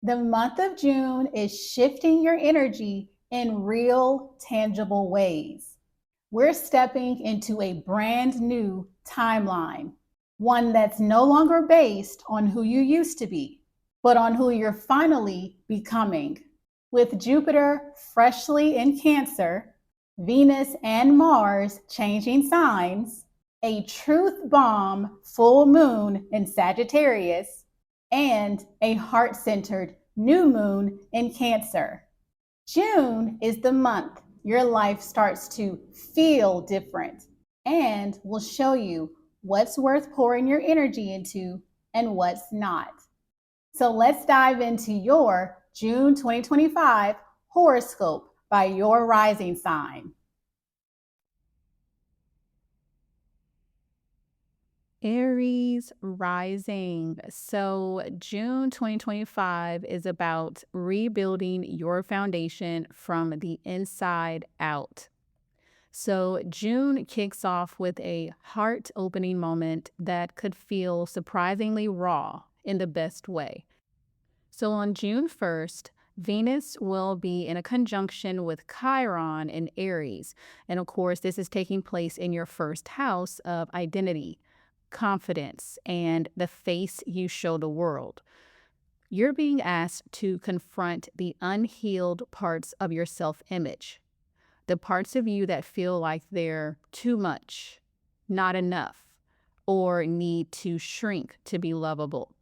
The month of June is shifting your energy in real, tangible ways. We're stepping into a brand new timeline, one that's no longer based on who you used to be, but on who you're finally becoming. With Jupiter freshly in Cancer, Venus and Mars changing signs, a truth bomb full moon in Sagittarius, and a heart centered new moon in Cancer. June is the month your life starts to feel different and will show you what's worth pouring your energy into and what's not. So let's dive into your June 2025 horoscope by your rising sign. Aries rising. So, June 2025 is about rebuilding your foundation from the inside out. So, June kicks off with a heart opening moment that could feel surprisingly raw in the best way. So, on June 1st, Venus will be in a conjunction with Chiron in Aries. And of course, this is taking place in your first house of identity, confidence, and the face you show the world. You're being asked to confront the unhealed parts of your self-image, the parts of you that feel like they're too much, not enough, or need to shrink to be lovable.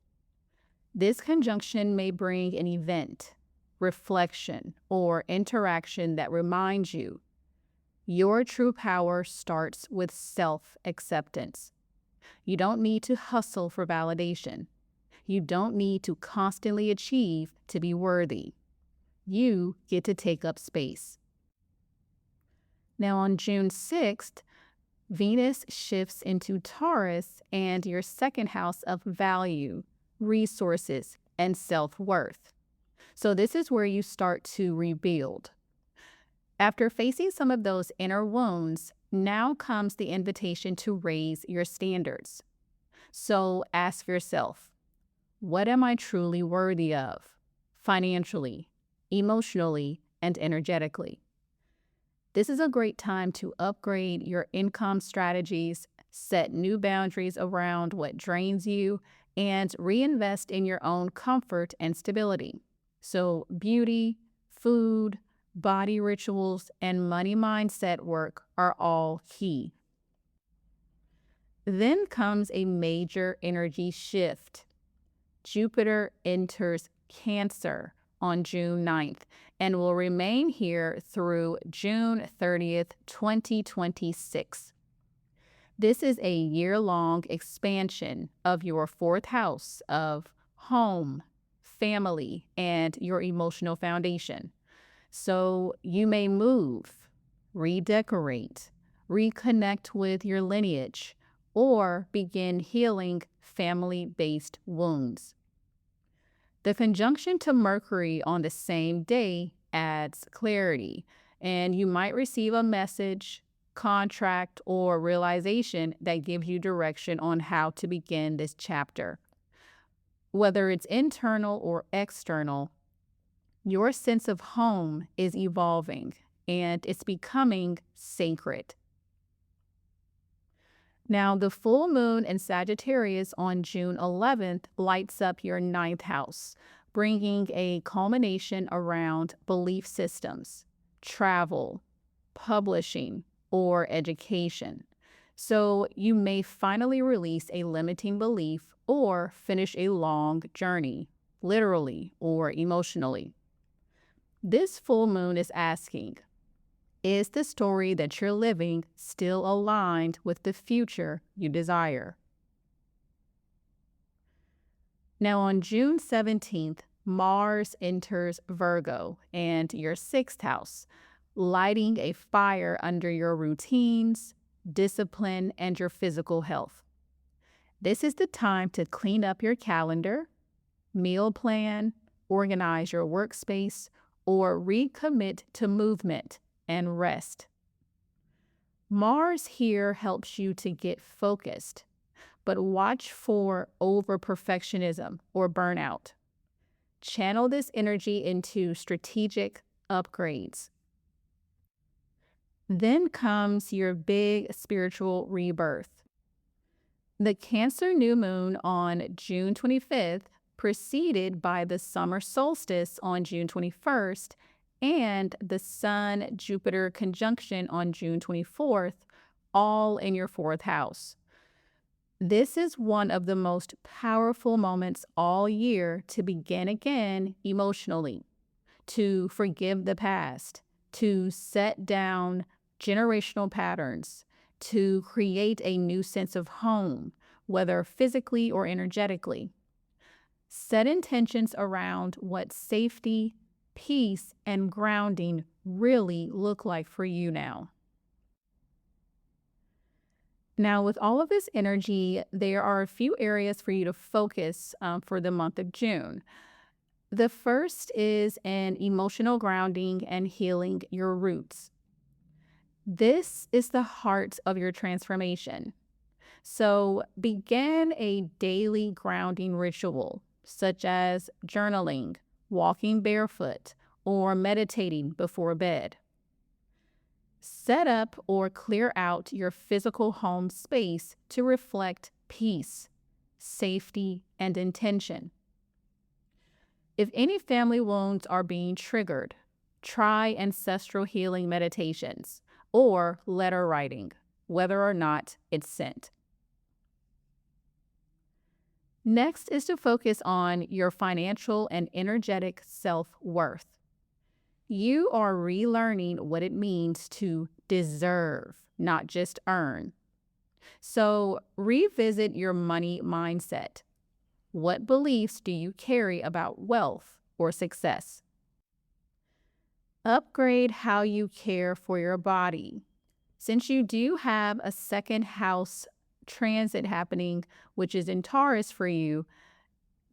This conjunction may bring an event, reflection, or interaction that reminds you your true power starts with self-acceptance. You don't need to hustle for validation. You don't need to constantly achieve to be worthy. You get to take up space. Now on June 6th, Venus shifts into Taurus and your second house of value, resources, and self-worth. So this is where you start to rebuild. After facing some of those inner wounds, now comes the invitation to raise your standards. So ask yourself, what am I truly worthy of? Financially, emotionally, and energetically. This is a great time to upgrade your income strategies, set new boundaries around what drains you, and reinvest in your own comfort and stability. So beauty, food, body rituals, and money mindset work are all key. Then comes a major energy shift. Jupiter enters Cancer on June 9th and will remain here through June 30th, 2026. This is a year-long expansion of your fourth house of home, family, and your emotional foundation. So you may move, redecorate, reconnect with your lineage, or begin healing family-based wounds. The conjunction to Mercury on the same day adds clarity, and you might receive a message, contract, or realization that gives you direction on how to begin this chapter. Whether it's internal or external, your sense of home is evolving and it's becoming sacred. Now, the full moon in Sagittarius on June 11th lights up your ninth house, bringing a culmination around belief systems, travel, publishing, or education. So you may finally release a limiting belief or finish a long journey, literally or emotionally. This full moon is asking, is the story that you're living still aligned with the future you desire? Now on June 17th, Mars enters Virgo and your sixth house, lighting a fire under your routines, discipline, and your physical health. This is the time to clean up your calendar, meal plan, organize your workspace, or recommit to movement and rest. Mars here helps you to get focused, but watch for over-perfectionism or burnout. Channel this energy into strategic upgrades. Then comes your big spiritual rebirth. The Cancer new moon on June 25th, preceded by the summer solstice on June 21st, and the Sun-Jupiter conjunction on June 24th, all in your fourth house. This is one of the most powerful moments all year to begin again emotionally, to forgive the past, to set down generational patterns, to create a new sense of home, whether physically or energetically. Set intentions around what safety, peace, and grounding really look like for you now. Now, with all of this energy, there are a few areas for you to focus for the month of June. The first is an emotional grounding and healing your roots. This is the heart of your transformation. So begin a daily grounding ritual, such as journaling, walking barefoot, or meditating before bed. Set up or clear out your physical home space to reflect peace, safety, and intention. If any family wounds are being triggered, try ancestral healing meditations or letter writing, whether or not it's sent. Next is to focus on your financial and energetic self-worth. You are relearning what it means to deserve, not just earn. So revisit your money mindset. What beliefs do you carry about wealth or success? Upgrade how you care for your body. Since you do have a second house transit happening, which is in Taurus for you,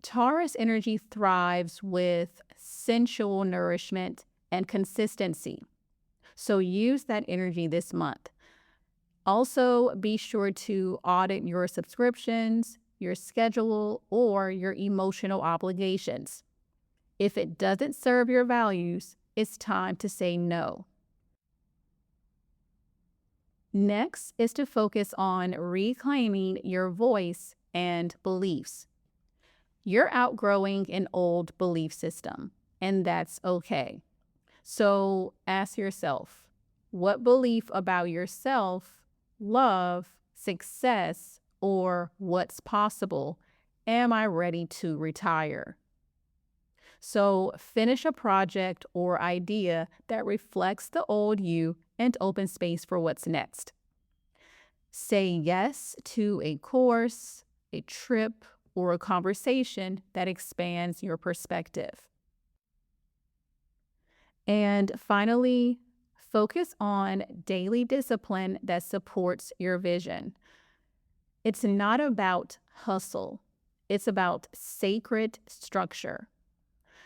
Taurus energy thrives with sensual nourishment and consistency. So use that energy this month. Also, be sure to audit your subscriptions, your schedule, or your emotional obligations. If it doesn't serve your values, it's time to say no. Next is to focus on reclaiming your voice and beliefs. You're outgrowing an old belief system, and that's okay. So ask yourself, what belief about yourself, love, success, or what's possible am I ready to retire? So finish a project or idea that reflects the old you and open space for what's next. Say yes to a course, a trip, or a conversation that expands your perspective. And finally, focus on daily discipline that supports your vision. It's not about hustle. It's about sacred structure.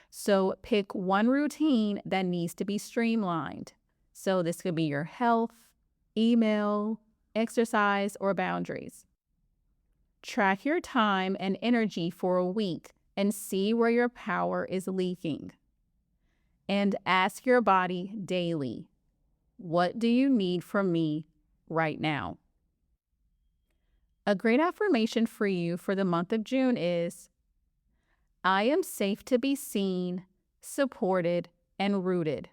So pick one routine that needs to be streamlined. So this could be your health, email, exercise, or boundaries. Track your time and energy for a week and see where your power is leaking. And ask your body daily, what do you need from me right now? A great affirmation for you for the month of June is, I am safe to be seen, supported, and rooted.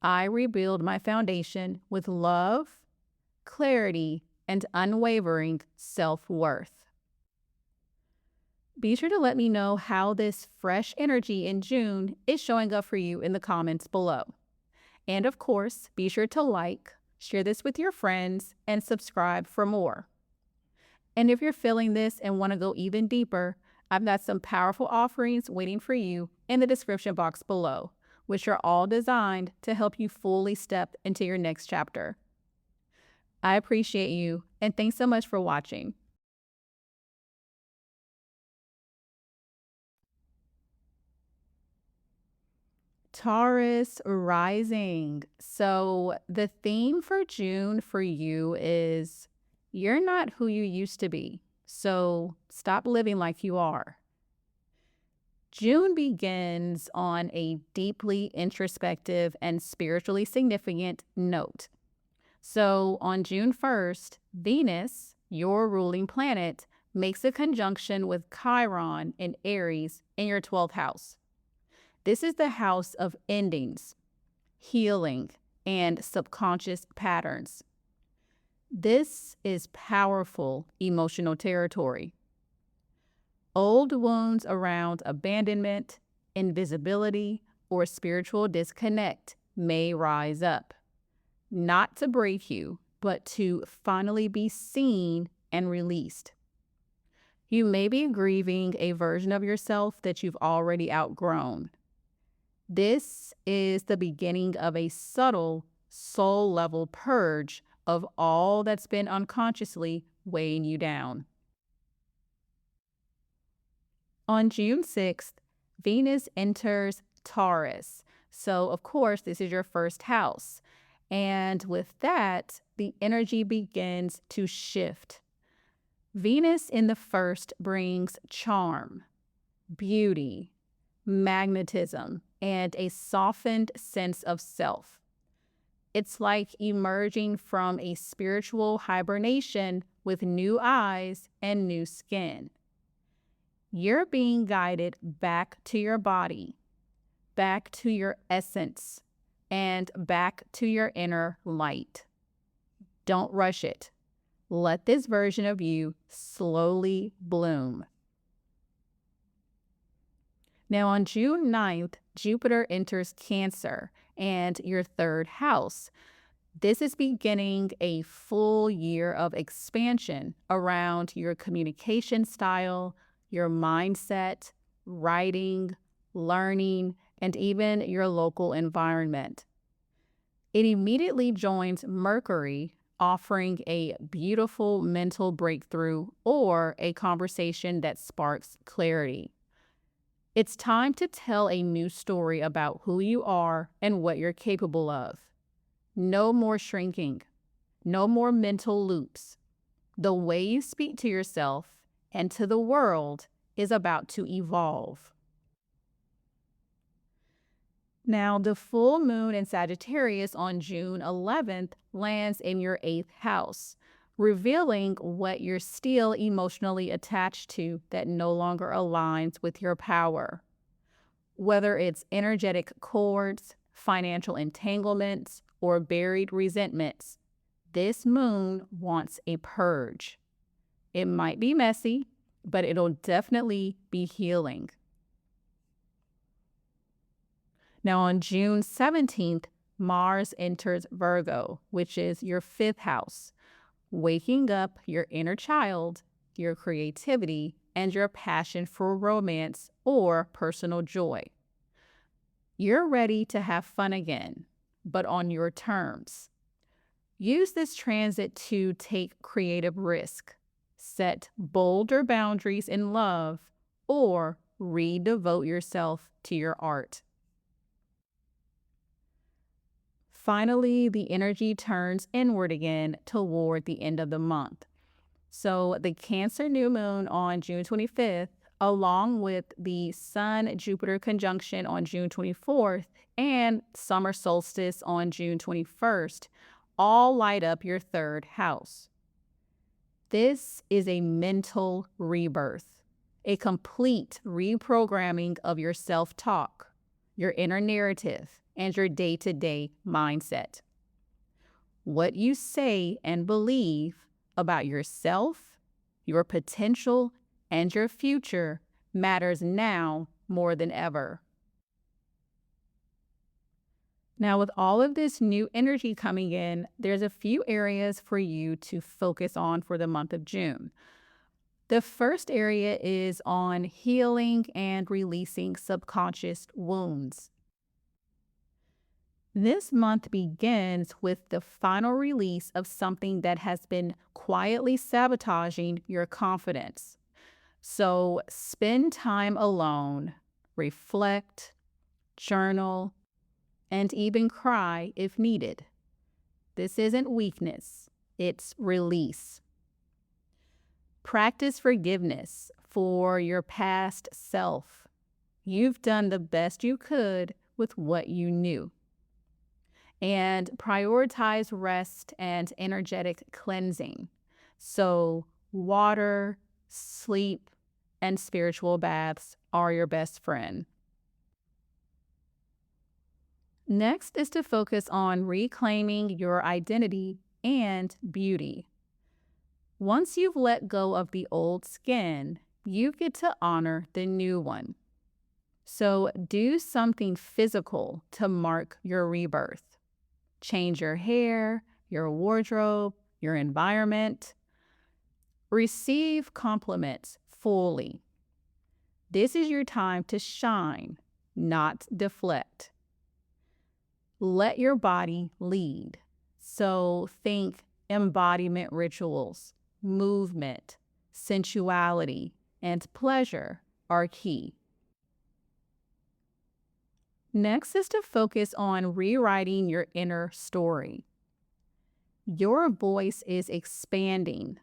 I rebuild my foundation with love, clarity, and unwavering self-worth. Be sure to let me know how this fresh energy in June is showing up for you in the comments below. And of course, be sure to like, share this with your friends, and subscribe for more. And if you're feeling this and want to go even deeper, I've got some powerful offerings waiting for you in the description box below, which are all designed to help you fully step into your next chapter. I appreciate you, and thanks so much for watching. Taurus rising. So the theme for June for you is you're not who you used to be. So stop living like you are. June begins on a deeply introspective and spiritually significant note. So on June 1st, Venus, your ruling planet, makes a conjunction with Chiron in Aries in your 12th house. This is the house of endings, healing, and subconscious patterns. This is powerful emotional territory. Old wounds around abandonment, invisibility, or spiritual disconnect may rise up, not to break you, but to finally be seen and released. You may be grieving a version of yourself that you've already outgrown. This is the beginning of a subtle, soul-level purge of all that's been unconsciously weighing you down. On June 6th, Venus enters Taurus. So, of course, this is your first house. And with that, the energy begins to shift. Venus in the first brings charm, beauty, magnetism, and a softened sense of self. It's like emerging from a spiritual hibernation with new eyes and new skin. You're being guided back to your body, back to your essence, and back to your inner light. Don't rush it. Let this version of you slowly bloom. Now on June 9th, Jupiter enters Cancer and your 3rd house. This is beginning a full year of expansion around your communication style, your mindset, writing, learning, and even your local environment. It immediately joins Mercury, offering a beautiful mental breakthrough or a conversation that sparks clarity. It's time to tell a new story about who you are and what you're capable of. No more shrinking, no more mental loops. The way you speak to yourself and to the world is about to evolve. Now, the full moon in Sagittarius on June 11th lands in your 8th house, revealing what you're still emotionally attached to that no longer aligns with your power. Whether it's energetic cords, financial entanglements, or buried resentments, this moon wants a purge. It might be messy, but it'll definitely be healing. Now on June 17th, Mars enters Virgo, which is your 5th house, waking up your inner child, your creativity, and your passion for romance or personal joy. You're ready to have fun again, but on your terms. Use this transit to take creative risk, set bolder boundaries in love, or redevote yourself to your art. Finally, the energy turns inward again toward the end of the month. So the Cancer new moon on June 25th, along with the Sun-Jupiter conjunction on June 24th and summer solstice on June 21st, all light up your 3rd house. This is a mental rebirth, a complete reprogramming of your self-talk, your inner narrative, and your day-to-day mindset. What you say and believe about yourself, your potential, and your future matters now more than ever. Now, with all of this new energy coming in, there's a few areas for you to focus on for the month of June. The first area is on healing and releasing subconscious wounds. This month begins with the final release of something that has been quietly sabotaging your confidence. So spend time alone, reflect, journal, and even cry if needed. This isn't weakness, it's release. Practice forgiveness for your past self, You've done the best you could with what you knew. And prioritize rest and energetic cleansing. So, water, sleep, and spiritual baths are your best friend. Next is to focus on reclaiming your identity and beauty. Once you've let go of the old skin, you get to honor the new one. So do something physical to mark your rebirth. Change your hair, your wardrobe, your environment. Receive compliments fully. This is your time to shine, not deflect. Let your body lead. So think embodiment rituals, movement, sensuality, and pleasure are key. Next is to focus on rewriting your inner story. Your voice is expanding,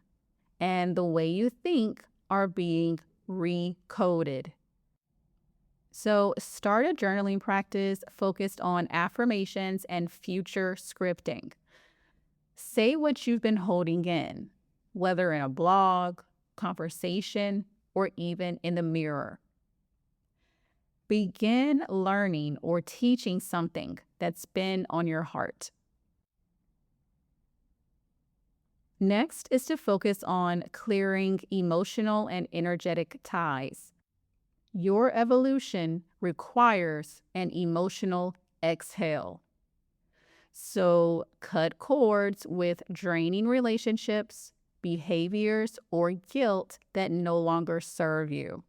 and the way you think are being recoded. So start a journaling practice focused on affirmations and future scripting. Say what you've been holding in, whether in a blog, conversation, or even in the mirror. Begin learning or teaching something that's been on your heart. Next is to focus on clearing emotional and energetic ties. Your evolution requires an emotional exhale. So cut cords with draining relationships, behaviors, or guilt that no longer serve you.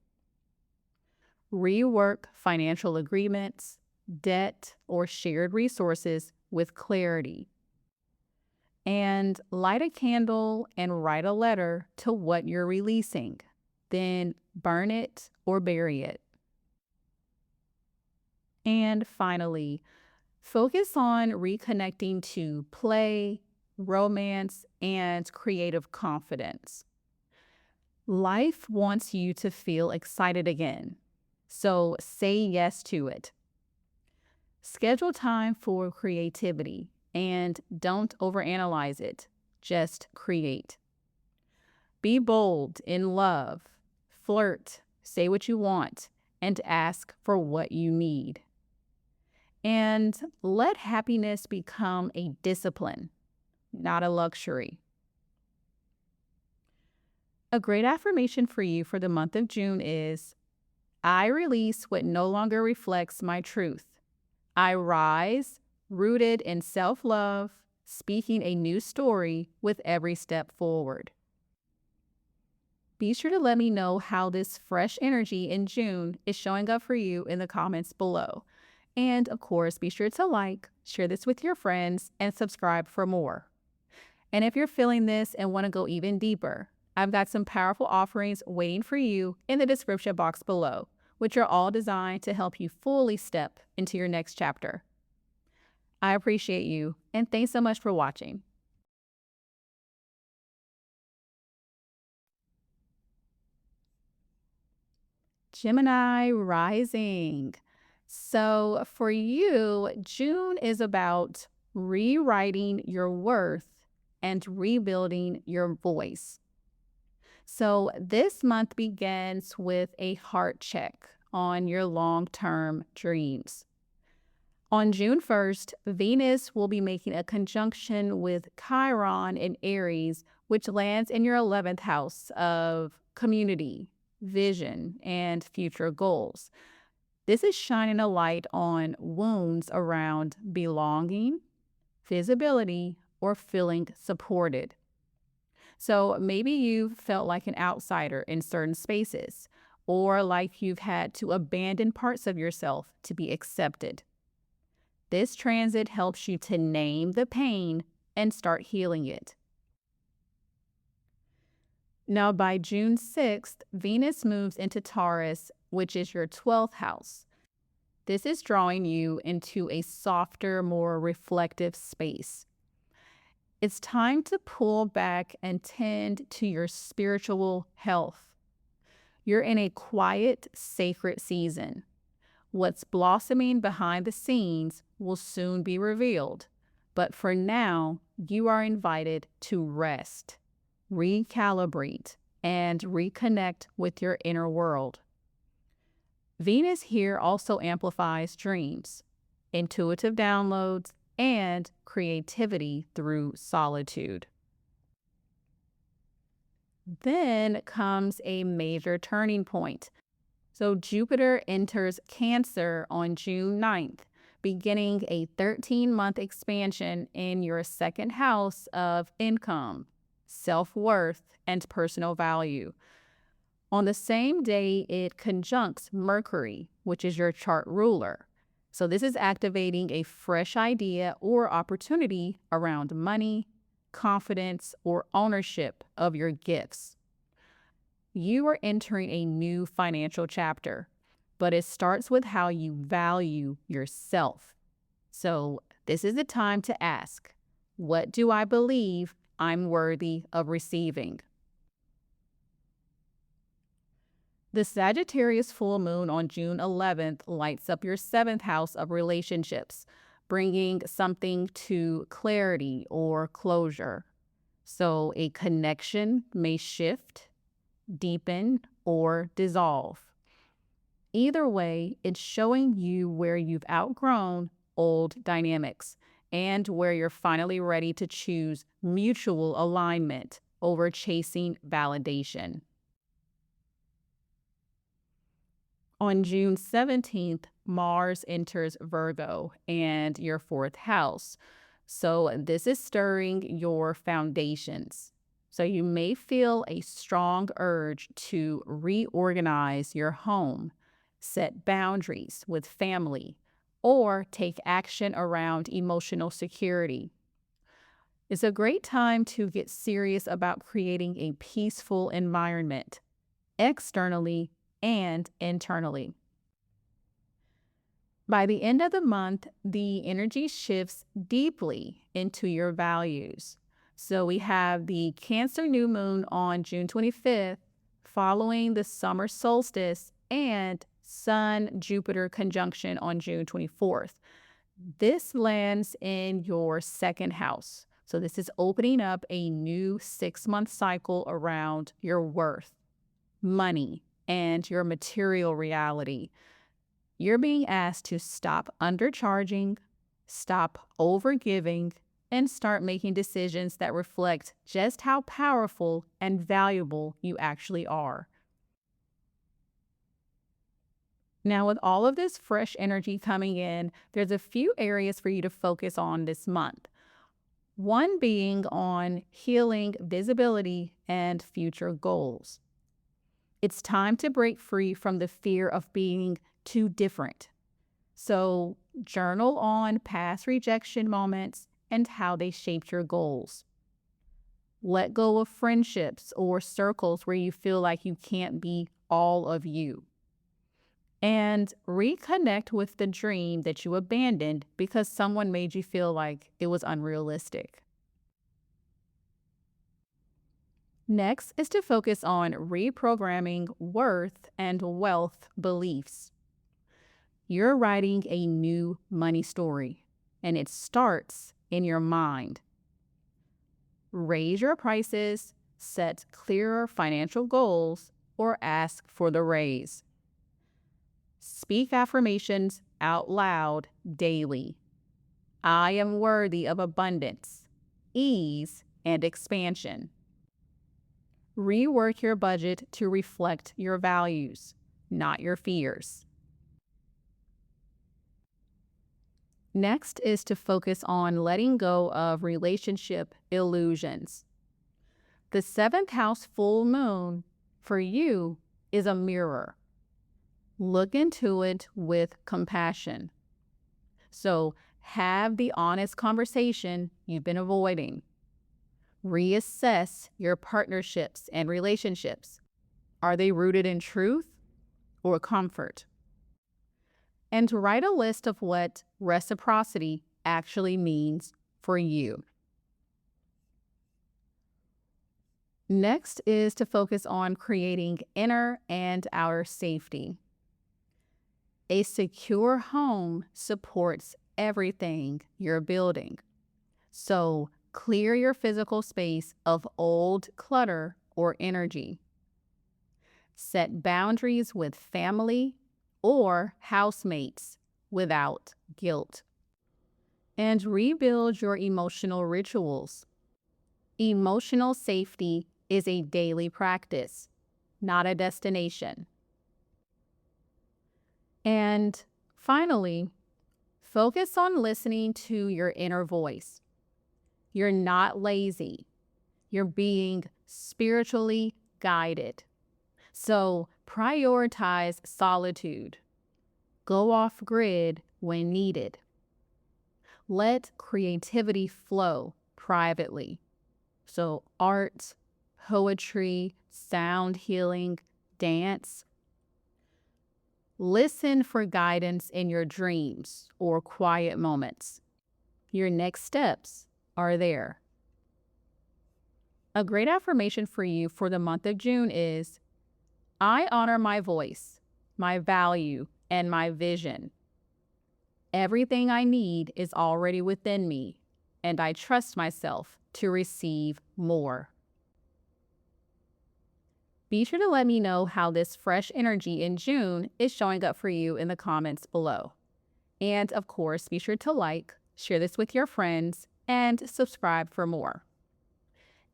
Rework financial agreements, debt, or shared resources with clarity. And light a candle and write a letter to what you're releasing. Then burn it or bury it. And finally, focus on reconnecting to play, romance, and creative confidence. Life wants you to feel excited again, so say yes to it. Schedule time for creativity and don't overanalyze it, just create. Be bold in love, flirt, say what you want, and ask for what you need. And let happiness become a discipline, not a luxury. A great affirmation for you for the month of June is, I release what no longer reflects my truth. I rise, rooted in self-love, speaking a new story with every step forward. Be sure to let me know how this fresh energy in June is showing up for you in the comments below. And of course, be sure to like, share this with your friends, and subscribe for more. And if you're feeling this and want to go even deeper, I've got some powerful offerings waiting for you in the description box below, which are all designed to help you fully step into your next chapter. I appreciate you, and thanks so much for watching. Gemini rising. So for you, June is about rewriting your worth and rebuilding your voice. So this month begins with a heart check on your long-term dreams. On June 1st, Venus will be making a conjunction with Chiron in Aries, which lands in your 11th house of community, vision, and future goals. This is shining a light on wounds around belonging, visibility, or feeling supported. So maybe you've felt like an outsider in certain spaces, or like you've had to abandon parts of yourself to be accepted. This transit helps you to name the pain and start healing it. Now, by June 6th, Venus moves into Taurus, which is your 12th house. This is drawing you into a softer, more reflective space. It's time to pull back and tend to your spiritual health. You're in a quiet, sacred season. What's blossoming behind the scenes will soon be revealed. But for now, you are invited to rest, recalibrate, and reconnect with your inner world. Venus here also amplifies dreams, intuitive downloads, and creativity through solitude. Then comes a major turning point. So Jupiter enters Cancer on June 9th, beginning a 13-month expansion in your second house of income, self-worth, and personal value. On the same day, it conjuncts Mercury, which is your chart ruler. So this is activating a fresh idea or opportunity around money, confidence, or ownership of your gifts. You are entering a new financial chapter, but it starts with how you value yourself. So this is the time to ask, what do I believe I'm worthy of receiving? The Sagittarius full moon on June 11th lights up your 7th house of relationships, bringing something to clarity or closure. So a connection may shift, deepen, or dissolve. Either way, it's showing you where you've outgrown old dynamics and where you're finally ready to choose mutual alignment over chasing validation. On June 17th, Mars enters Virgo and your 4th house. So this is stirring your foundations. So you may feel a strong urge to reorganize your home, set boundaries with family, or take action around emotional security. It's a great time to get serious about creating a peaceful environment, externally and internally. By the end of the month, the energy shifts deeply into your values. So we have the Cancer new moon on June 25th, following the summer solstice, and Sun-Jupiter conjunction on June 24th. This lands in your 2nd house. So this is opening up a new 6-month cycle around your worth, money, and your material reality. You're being asked to stop undercharging, stop overgiving, and start making decisions that reflect just how powerful and valuable you actually are. Now, with all of this fresh energy coming in, there's a few areas for you to focus on this month. One being on healing visibility and future goals. It's time to break free from the fear of being too different. So journal on past rejection moments and how they shaped your goals. Let go of friendships or circles where you feel like you can't be all of you. And reconnect with the dream that you abandoned because someone made you feel like it was unrealistic. Next is to focus on reprogramming worth and wealth beliefs. You're writing a new money story, and it starts in your mind. Raise your prices, set clearer financial goals, or ask for the raise. Speak affirmations out loud daily. I am worthy of abundance, ease, and expansion. Rework your budget to reflect your values, not your fears. Next is to focus on letting go of relationship illusions. The 7th house full moon for you is a mirror. Look into it with compassion. So have the honest conversation you've been avoiding. Reassess your partnerships and relationships. Are they rooted in truth or comfort? And write a list of what reciprocity actually means for you. Next is to focus on creating inner and outer safety. A secure home supports everything you're building. So clear your physical space of old clutter or energy. Set boundaries with family or housemates without guilt. And rebuild your emotional rituals. Emotional safety is a daily practice, not a destination. And finally, focus on listening to your inner voice. You're not lazy. You're being spiritually guided. So prioritize solitude. Go off grid when needed. Let creativity flow privately. So art, poetry, sound healing, dance. Listen for guidance in your dreams or quiet moments. Your next steps are there. A great affirmation for you for the month of June is, I honor my voice, my value, and my vision. Everything I need is already within me, and I trust myself to receive more. Be sure to let me know how this fresh energy in June is showing up for you in the comments below. And of course, be sure to like, share this with your friends, and subscribe for more.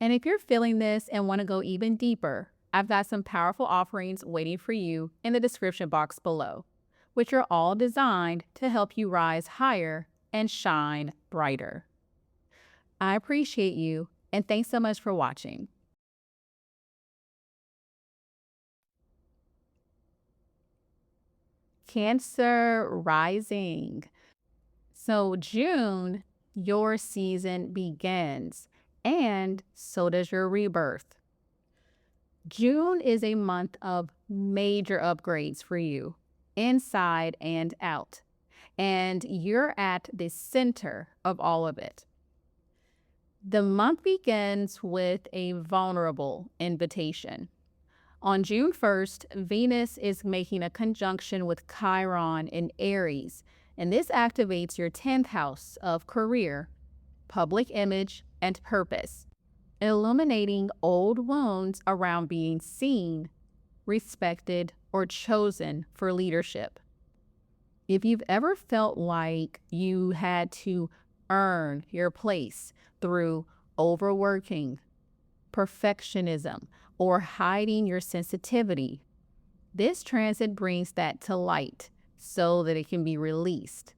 And if you're feeling this and want to go even deeper, I've got some powerful offerings waiting for you in the description box below, which are all designed to help you rise higher and shine brighter. I appreciate you, and thanks so much for watching. Cancer rising. So June, your season begins, and so does your rebirth. June is a month of major upgrades for you, inside and out, and you're at the center of all of it. The month begins with a vulnerable invitation. On June 1st, Venus is making a conjunction with Chiron in Aries, and this activates your 10th house of career, public image, and purpose, illuminating old wounds around being seen, respected, or chosen for leadership. If you've ever felt like you had to earn your place through overworking, perfectionism, or hiding your sensitivity, this transit brings that to light so that it can be released.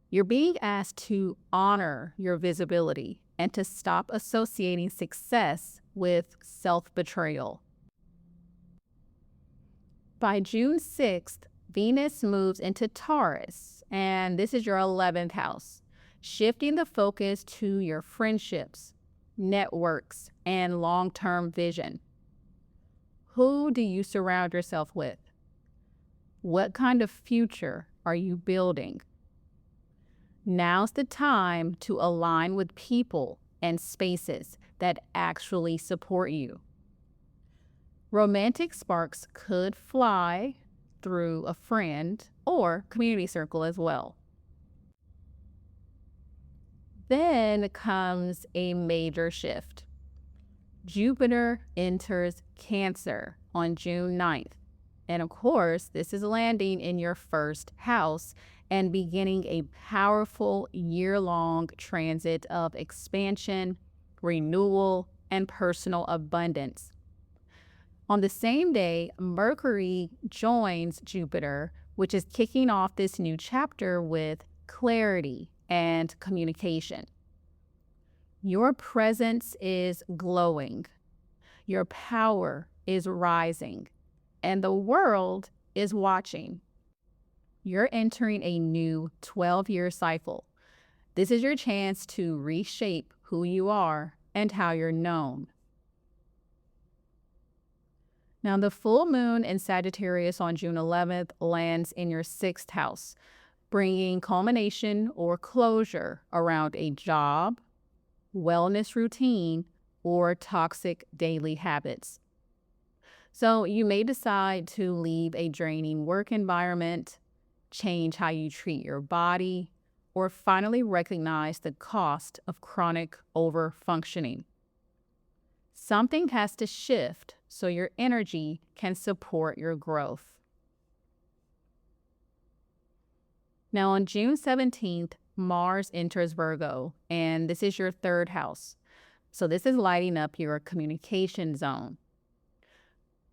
You're being asked to honor your visibility and to stop associating success with self-betrayal. By June 6th, Venus moves into Taurus, and this is your 11th house, shifting the focus to your friendships, networks, and long-term vision. Who do you surround yourself with? What kind of future are you building? Now's the time to align with people and spaces that actually support you. Romantic sparks could fly through a friend or community circle as well. Then comes a major shift. Jupiter enters Cancer on June 9th. And of course, this is landing in your first house and beginning a powerful year-long transit of expansion, renewal, and personal abundance. On the same day, Mercury joins Jupiter, which is kicking off this new chapter with clarity and communication. Your presence is glowing. Your power is rising, and the world is watching. You're entering a new 12-year cycle. This is your chance to reshape who you are and how you're known. Now, the full moon in Sagittarius on June 11th lands in your 6th house, bringing culmination or closure around a job, wellness routine, or toxic daily habits. So you may decide to leave a draining work environment, change how you treat your body, or finally recognize the cost of chronic overfunctioning. Something has to shift so your energy can support your growth. Now, on June 17th, Mars enters Virgo, and this is your third house. So this is lighting up your communication zone.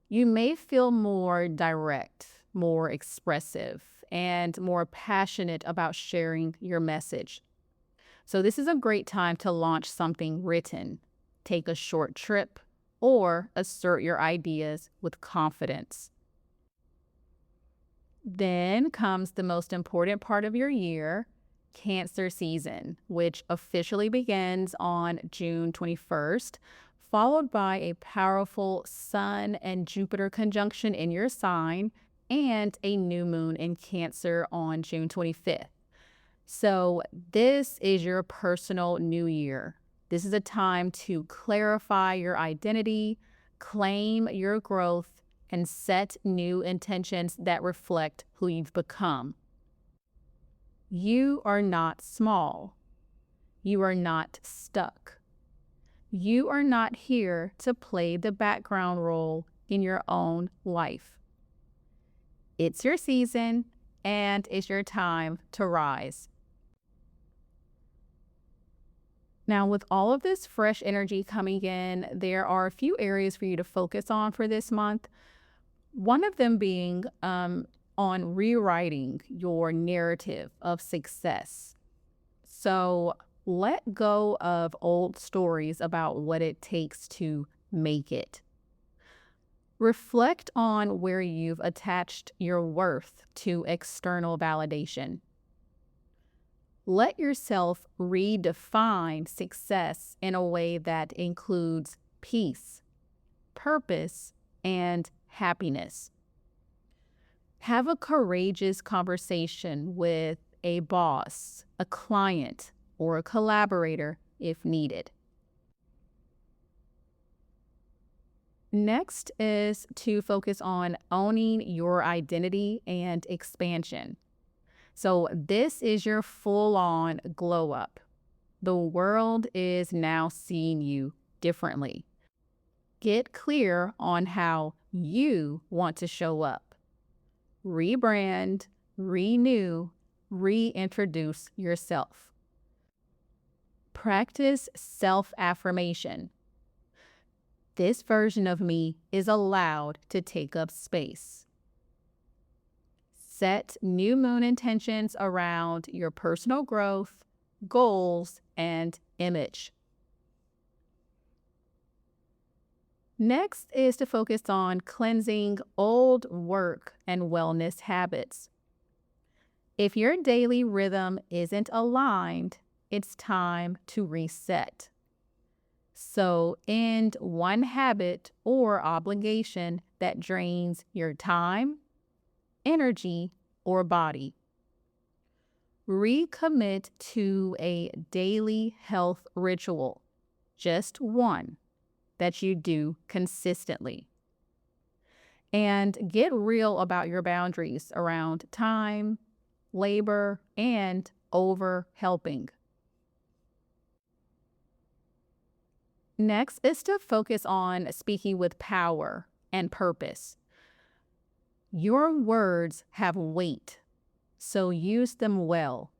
You may feel more direct, more expressive, and more passionate about sharing your message. So this is a great time to launch something written, take a short trip, or assert your ideas with confidence. Then comes the most important part of your year, Cancer season, which officially begins on June 21st, followed by a powerful Sun and Jupiter conjunction in your sign and a new moon in Cancer on June 25th. So this is your personal new year. This is a time to clarify your identity, claim your growth, and set new intentions that reflect who you've become. You are not small. You are not stuck. You are not here to play the background role in your own life. It's your season, and it's your time to rise. Now, with all of this fresh energy coming in, there are a few areas for you to focus on for this month. One of them being on rewriting your narrative of success. So let go of old stories about what it takes to make it. Reflect on where you've attached your worth to external validation. Let yourself redefine success in a way that includes peace, purpose, and happiness. Have a courageous conversation with a boss, a client, or a collaborator if needed. Next is to focus on owning your identity and expansion. So this is your full-on glow up. The world is now seeing you differently. Get clear on how you want to show up. Rebrand, renew, reintroduce yourself. Practice self-affirmation. This version of me is allowed to take up space. Set new moon intentions around your personal growth, goals, and image. Next is to focus on cleansing old work and wellness habits. If your daily rhythm isn't aligned, it's time to reset. So end one habit or obligation that drains your time, energy, or body. Recommit to a daily health ritual, just one, that you do consistently. And get real about your boundaries around time, labor, and over helping. Next is to focus on speaking with power and purpose. Your words have weight, so use them well.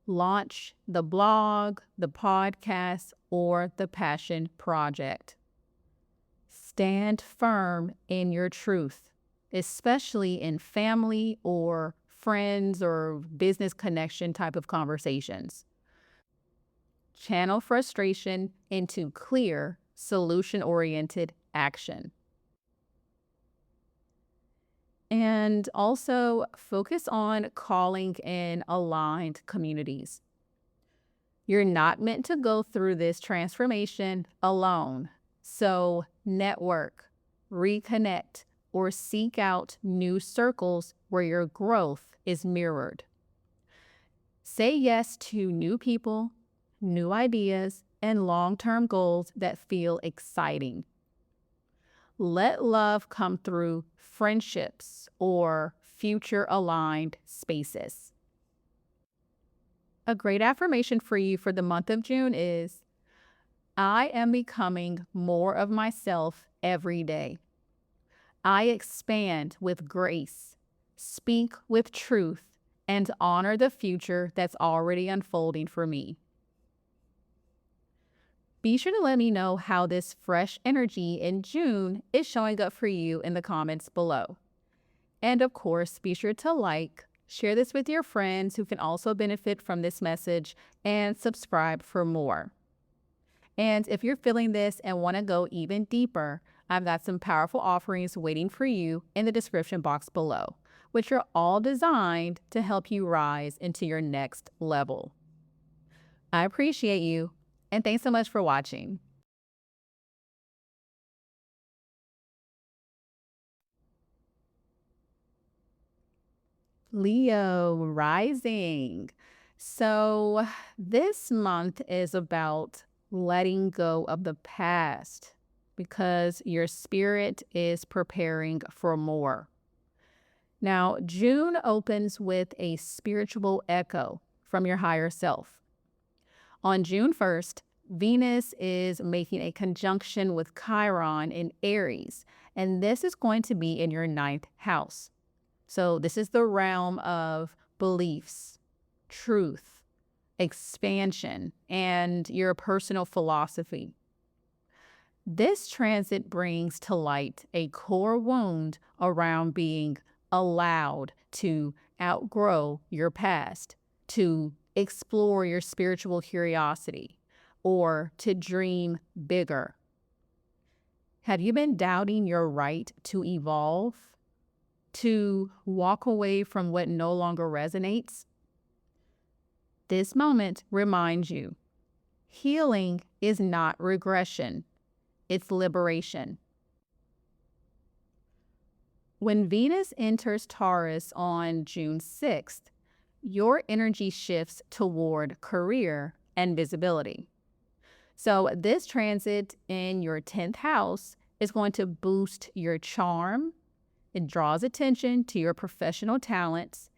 Launch the blog, the podcast, or the passion project. Stand firm in your truth, especially in family or friends or business connection type of conversations. Channel frustration into clear, solution-oriented action. And also focus on calling in aligned communities. You're not meant to go through this transformation alone. So network, reconnect, or seek out new circles where your growth is mirrored. Say yes to new people, new ideas, and long-term goals that feel exciting. let love come through friendships or future aligned spaces. A great affirmation for you for the month of June is, I am becoming more of myself every day. I expand with grace, speak with truth, and honor the future that's already unfolding for me. Be sure to let me know how this fresh energy in June is showing up for you in the comments below. And of course, be sure to like, share this with your friends who can also benefit from this message, and subscribe for more. And if you're feeling this and want to go even deeper, I've got some powerful offerings waiting for you in the description box below, which are all designed to help you rise into your next level. I appreciate you, and thanks so much for watching. Leo rising. So this month is about letting go of the past because your spirit is preparing for more. Now, June opens with a spiritual echo from your higher self. On June 1st, Venus is making a conjunction with Chiron in Aries, and this is going to be in your 9th house. So this is the realm of beliefs, truth, expansion, and your personal philosophy. This transit brings to light a core wound around being allowed to outgrow your past, to explore your spiritual curiosity, or to dream bigger. Have you been doubting your right to evolve? To walk away from what no longer resonates? This moment reminds you, healing is not regression, it's liberation. When Venus enters Taurus on June 6th, your energy shifts toward career and visibility. So this transit in your 10th house is going to boost your charm. It draws attention to your professional talents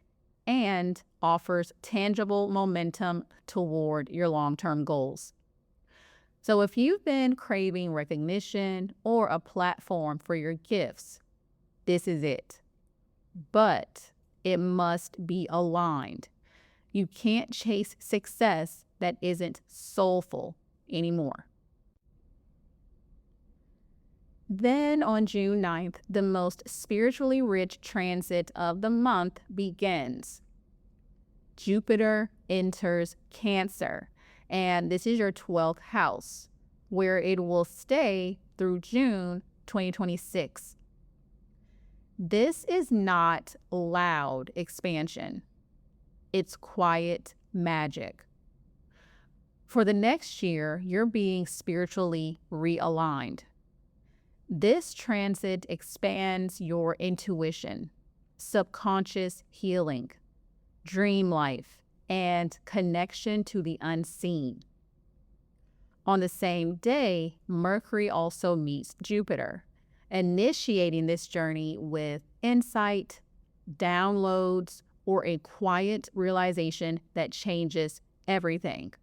and offers tangible momentum toward your long-term goals. So if you've been craving recognition or a platform for your gifts, this is it. But it must be aligned. You can't chase success that isn't soulful anymore. Then on June 9th, the most spiritually rich transit of the month begins. Jupiter enters Cancer, and this is your 12th house, where it will stay through June 2026. This is not loud expansion. It's quiet magic. For the next year, you're being spiritually realigned. This transit expands your intuition, subconscious healing, dream life, and connection to the unseen. On the same day, Mercury also meets Jupiter, initiating this journey with insight, downloads, or a quiet realization that changes everything.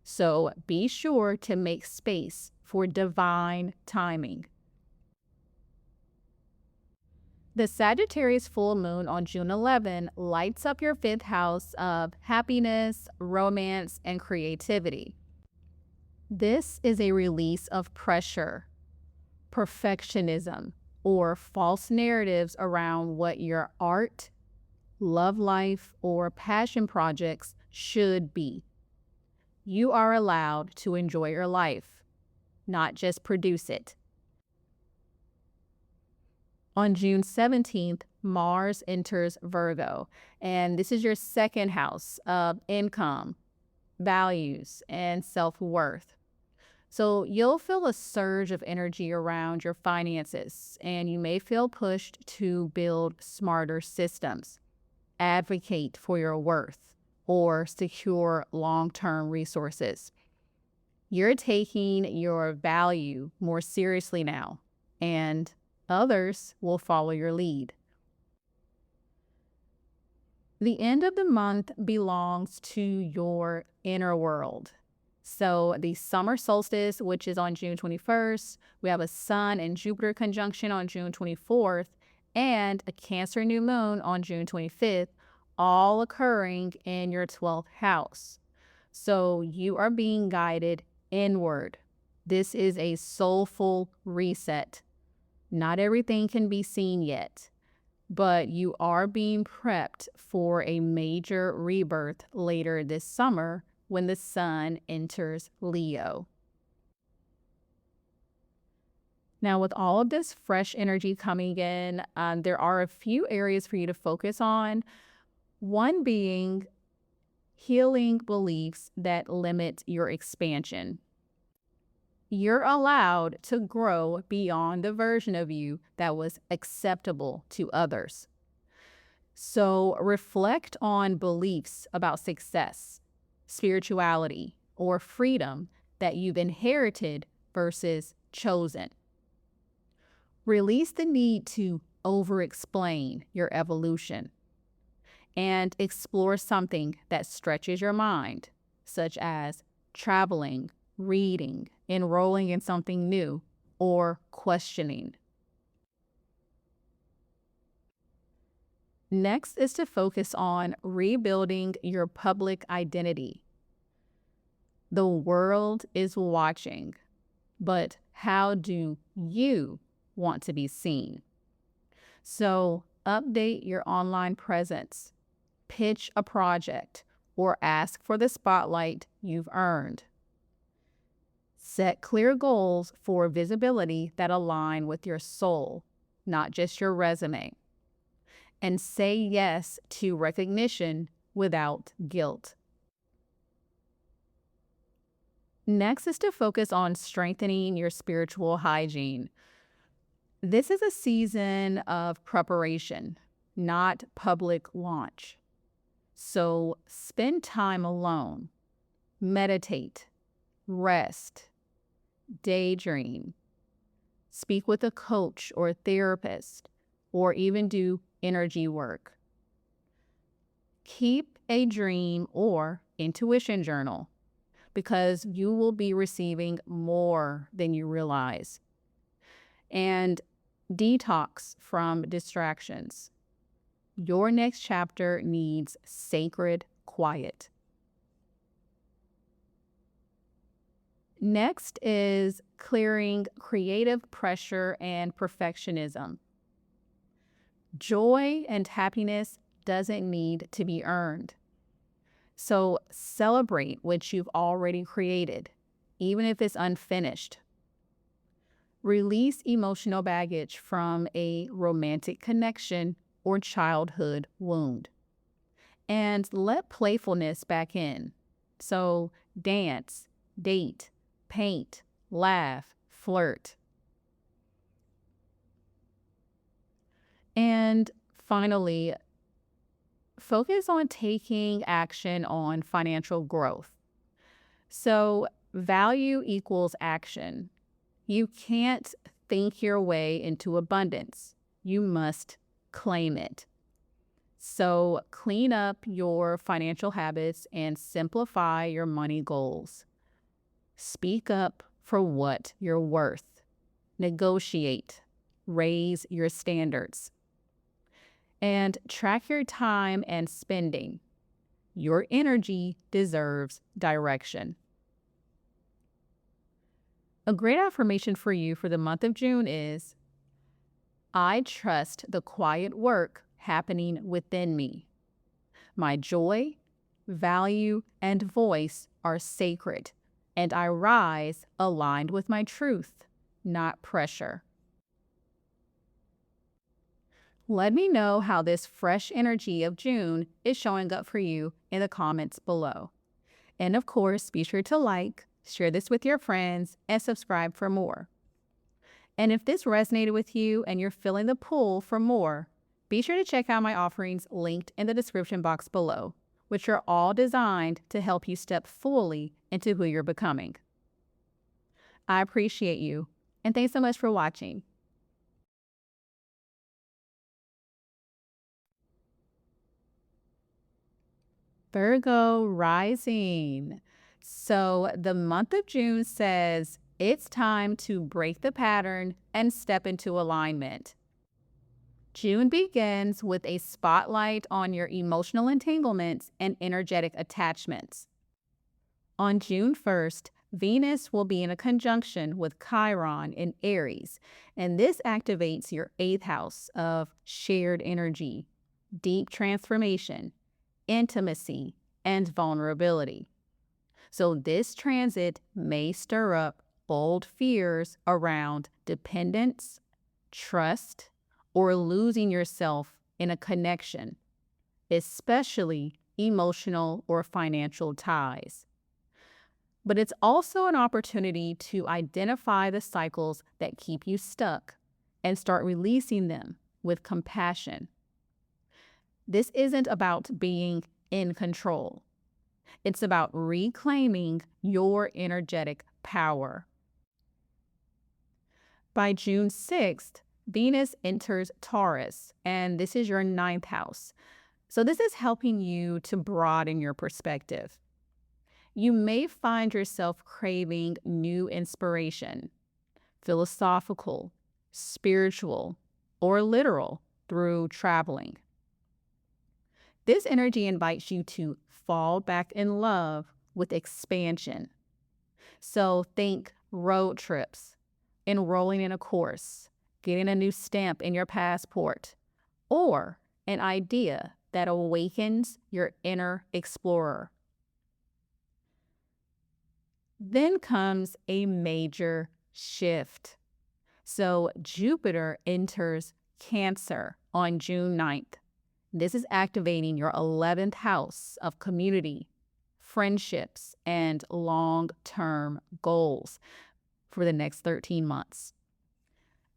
So be sure to make space for divine timing. The Sagittarius Full Moon on June 11 lights up your 5th house of happiness, romance, and creativity. This is a release of pressure, perfectionism, or false narratives around what your art, love life, or passion projects should be. You are allowed to enjoy your life, not just produce it. On June 17th, Mars enters Virgo, and this is your 2nd house of income, values, and self-worth. So you'll feel a surge of energy around your finances, and you may feel pushed to build smarter systems, advocate for your worth, or secure long-term resources. You're taking your value more seriously now, and others will follow your lead. The end of the month belongs to your inner world. So the summer solstice, which is on June 21st, we have a Sun and Jupiter conjunction on June 24th, and a Cancer new moon on June 25th, all occurring in your 12th house. So you are being guided inward. This is a soulful reset. Not everything can be seen yet, but you are being prepped for a major rebirth later this summer when the Sun enters Leo. Now, with all of this fresh energy coming in, there are a few areas for you to focus on. One being healing beliefs that limit your expansion. You're allowed to grow beyond the version of you that was acceptable to others. So reflect on beliefs about success, spirituality, or freedom that you've inherited versus chosen. Release the need to over-explain your evolution and explore something that stretches your mind, such as traveling, reading, enrolling in something new, or questioning. Next is to focus on rebuilding your public identity. The world is watching, but how do you want to be seen? So update your online presence, pitch a project, or ask for the spotlight you've earned. Set clear goals for visibility that align with your soul, not just your resume. And say yes to recognition without guilt. Next is to focus on strengthening your spiritual hygiene. This is a season of preparation, not public launch. So spend time alone, meditate, rest, daydream, speak with a coach or a therapist, or even do energy work. Keep a dream or intuition journal because you will be receiving more than you realize. And detox from distractions. Your next chapter needs sacred quiet. Next is clearing creative pressure and perfectionism. Joy and happiness doesn't need to be earned. So celebrate what you've already created, even if it's unfinished. Release emotional baggage from a romantic connection or childhood wound. And let playfulness back in. So dance, date, paint, laugh, flirt. And finally, focus on taking action on financial growth. So value equals action. You can't think your way into abundance. You must claim it. So clean up your financial habits and simplify your money goals. Speak up for what you're worth. Negotiate. Raise your standards. And track your time and spending. Your energy deserves direction. A great affirmation for you for the month of June is, I trust the quiet work happening within me. My joy, value, and voice are sacred, and I rise aligned with my truth, not pressure. Let me know how this fresh energy of June is showing up for you in the comments below. And of course, be sure to like, share this with your friends, and subscribe for more. And if this resonated with you and you're feeling the pull for more, be sure to check out my offerings linked in the description box below, which are all designed to help you step fully into who you're becoming. I appreciate you, and thanks so much for watching. Virgo rising. So the month of June says it's time to break the pattern and step into alignment. June begins with a spotlight on your emotional entanglements and energetic attachments. On June 1st, Venus will be in a conjunction with Chiron in Aries, and this activates your 8th house of shared energy, deep transformation, intimacy, and vulnerability. So this transit may stir up old fears around dependence, trust, or losing yourself in a connection, especially emotional or financial ties. But it's also an opportunity to identify the cycles that keep you stuck and start releasing them with compassion. This isn't about being in control. It's about reclaiming your energetic power. By June 6th, Venus enters Taurus, and this is your 9th house. So this is helping you to broaden your perspective. You may find yourself craving new inspiration, philosophical, spiritual, or literal through traveling. This energy invites you to fall back in love with expansion. So think road trips, enrolling in a course, getting a new stamp in your passport, or an idea that awakens your inner explorer. Then comes a major shift. So Jupiter enters Cancer on June 9th. This is activating your 11th house of community, friendships, and long-term goals for the next 13 months.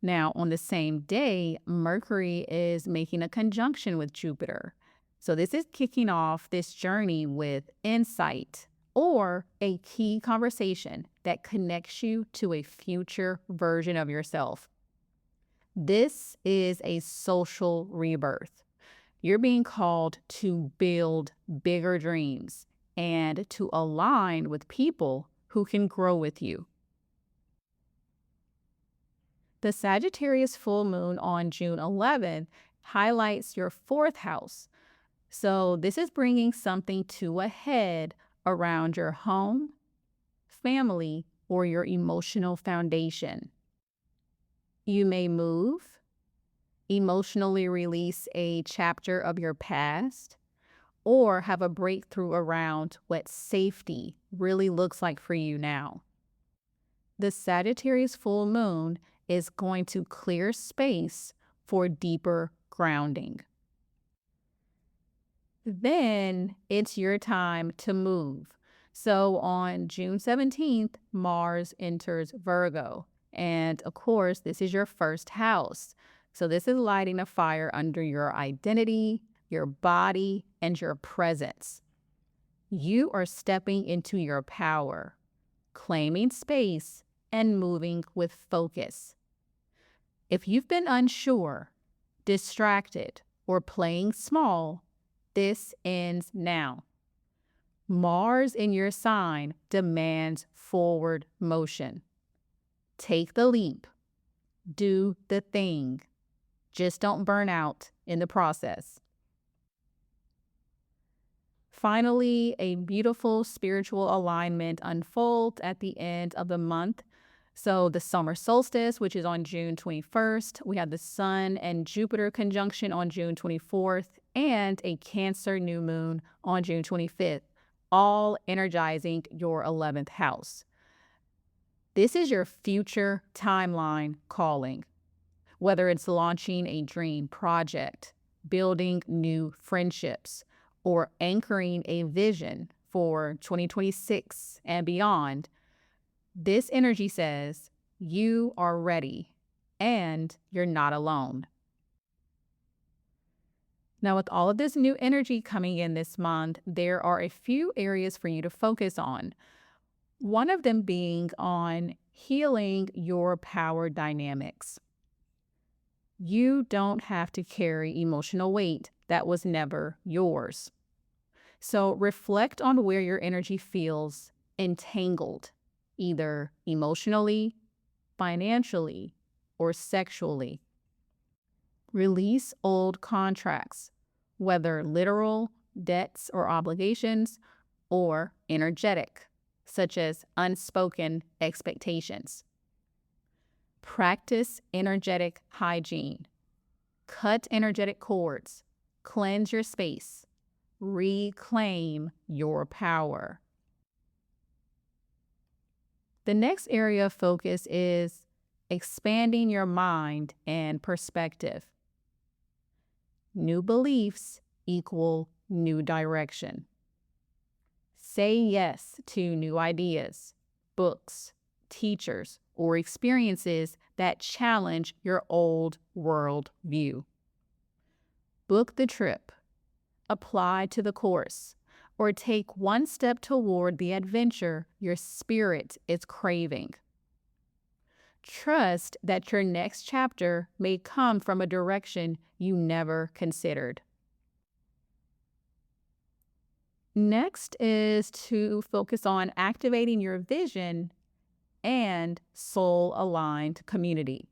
Now, on the same day, Mercury is making a conjunction with Jupiter. So this is kicking off this journey with insight or a key conversation that connects you to a future version of yourself. This is a social rebirth. You're being called to build bigger dreams and to align with people who can grow with you. The Sagittarius Full Moon on June 11th highlights your 4th house. So this is bringing something to a head around your home, family, or your emotional foundation. You may move, emotionally release a chapter of your past, or have a breakthrough around what safety really looks like for you now. The Sagittarius full moon is going to clear space for deeper grounding. Then it's your time to move. So on June 17th, Mars enters Virgo. And of course, this is your 1st house. So this is lighting a fire under your identity, your body, and your presence. You are stepping into your power, claiming space, and moving with focus. If you've been unsure, distracted, or playing small, this ends now. Mars in your sign demands forward motion. Take the leap. Do the thing. Just don't burn out in the process. Finally, a beautiful spiritual alignment unfolds at the end of the month. So the summer solstice, which is on June 21st, we have the Sun and Jupiter conjunction on June 24th, and a Cancer new moon on June 25th, all energizing your 11th house. This is your future timeline calling, whether it's launching a dream project, building new friendships, or anchoring a vision for 2026 and beyond. This energy says you are ready and you're not alone. Now, with all of this new energy coming in this month, there are a few areas for you to focus on. One of them being on healing your power dynamics. You don't have to carry emotional weight that was never yours. So reflect on where your energy feels entangled, either emotionally, financially, or sexually. Release old contracts, whether literal, debts or obligations, or energetic, such as unspoken expectations. Practice energetic hygiene. Cut energetic cords. Cleanse your space. Reclaim your power. The next area of focus is expanding your mind and perspective. New beliefs equal new direction. Say yes to new ideas, books, teachers, or experiences that challenge your old world view. Book the trip, apply to the course, or take one step toward the adventure your spirit is craving. Trust that your next chapter may come from a direction you never considered. Next is to focus on activating your vision and soul-aligned community.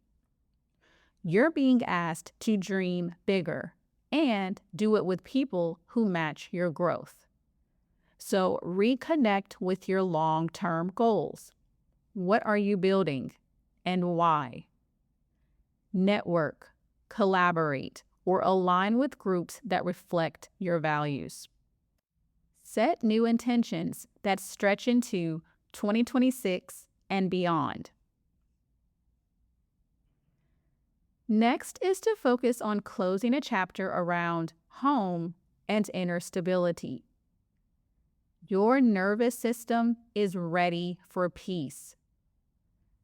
You're being asked to dream bigger and do it with people who match your growth. So reconnect with your long-term goals. What are you building and why? Network, collaborate, or align with groups that reflect your values. Set new intentions that stretch into 2026 and beyond. Next is to focus on closing a chapter around home and inner stability. Your nervous system is ready for peace.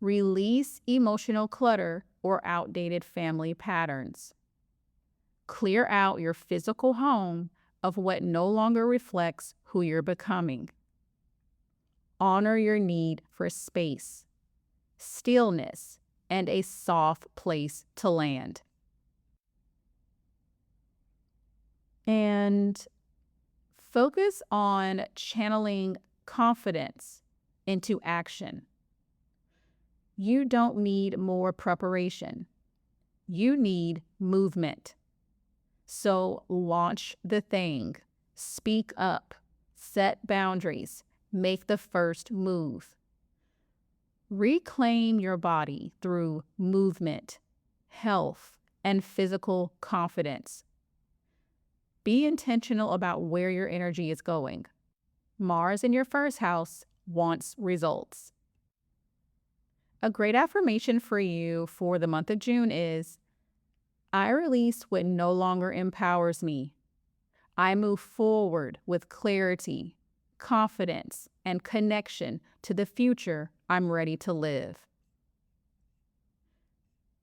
Release emotional clutter or outdated family patterns. Clear out your physical home of what no longer reflects who you're becoming. Honor your need for space, stillness, and a soft place to land. And focus on channeling confidence into action. You don't need more preparation. You need movement. So launch the thing, speak up, set boundaries, make the first move. Reclaim your body through movement, health, and physical confidence. Be intentional about where your energy is going. Mars in your first house wants results. A great affirmation for you for the month of June is, I release what no longer empowers me. I move forward with clarity, confidence, and connection to the future I'm ready to live.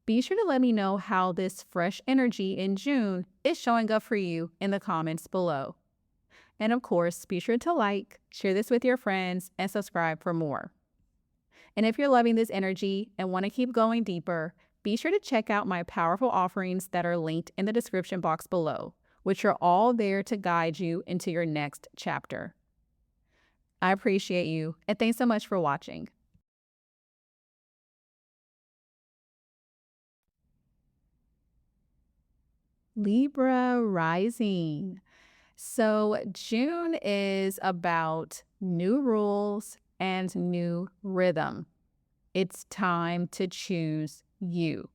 Be sure to let me know how this fresh energy in June is showing up for you in the comments below. And of course, be sure to like, share this with your friends, and subscribe for more. And if you're loving this energy and want to keep going deeper, be sure to check out my powerful offerings that are linked in the description box below, which are all there to guide you into your next chapter. I appreciate you, and thanks so much for watching. Libra rising. So June is about new rules and new rhythm. It's time to choose you.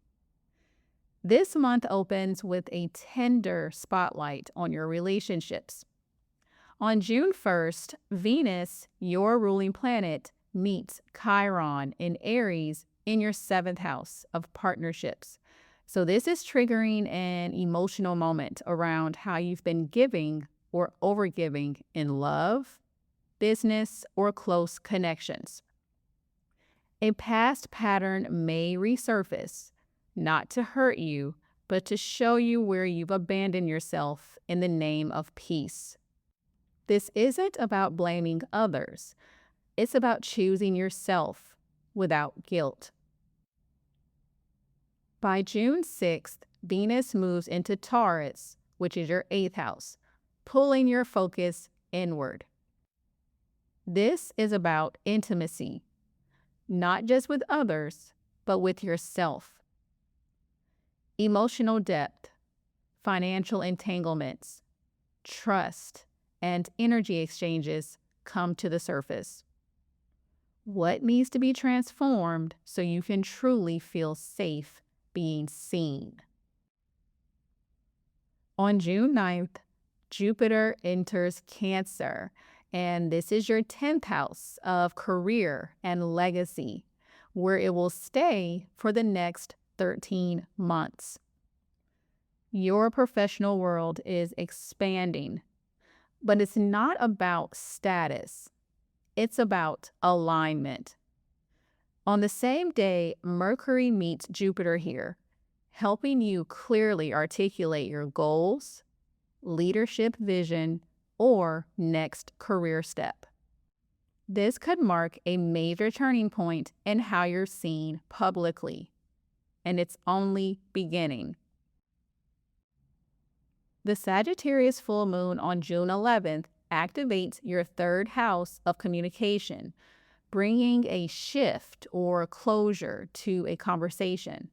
This month opens with a tender spotlight on your relationships. On June 1st, Venus, your ruling planet, meets Chiron in Aries in your 7th house of partnerships. So this is triggering an emotional moment around how you've been giving or overgiving in love, business, or close connections. A past pattern may resurface, not to hurt you, but to show you where you've abandoned yourself in the name of peace. This isn't about blaming others. It's about choosing yourself without guilt. By June 6th, Venus moves into Taurus, which is your 8th house, pulling your focus inward. This is about intimacy, not just with others, but with yourself. Emotional depth, financial entanglements, trust, and energy exchanges come to the surface. What needs to be transformed so you can truly feel safe being seen? On June 9th, Jupiter enters Cancer, and this is your 10th house of career and legacy, where it will stay for the next 13 months. Your professional world is expanding, but it's not about status. It's about alignment. On the same day, Mercury meets Jupiter here, helping you clearly articulate your goals, leadership vision, or next career step. This could mark a major turning point in how you're seen publicly, and it's only beginning. The Sagittarius Full Moon on June 11th activates your 3rd house of communication, bringing a shift or closure to a conversation,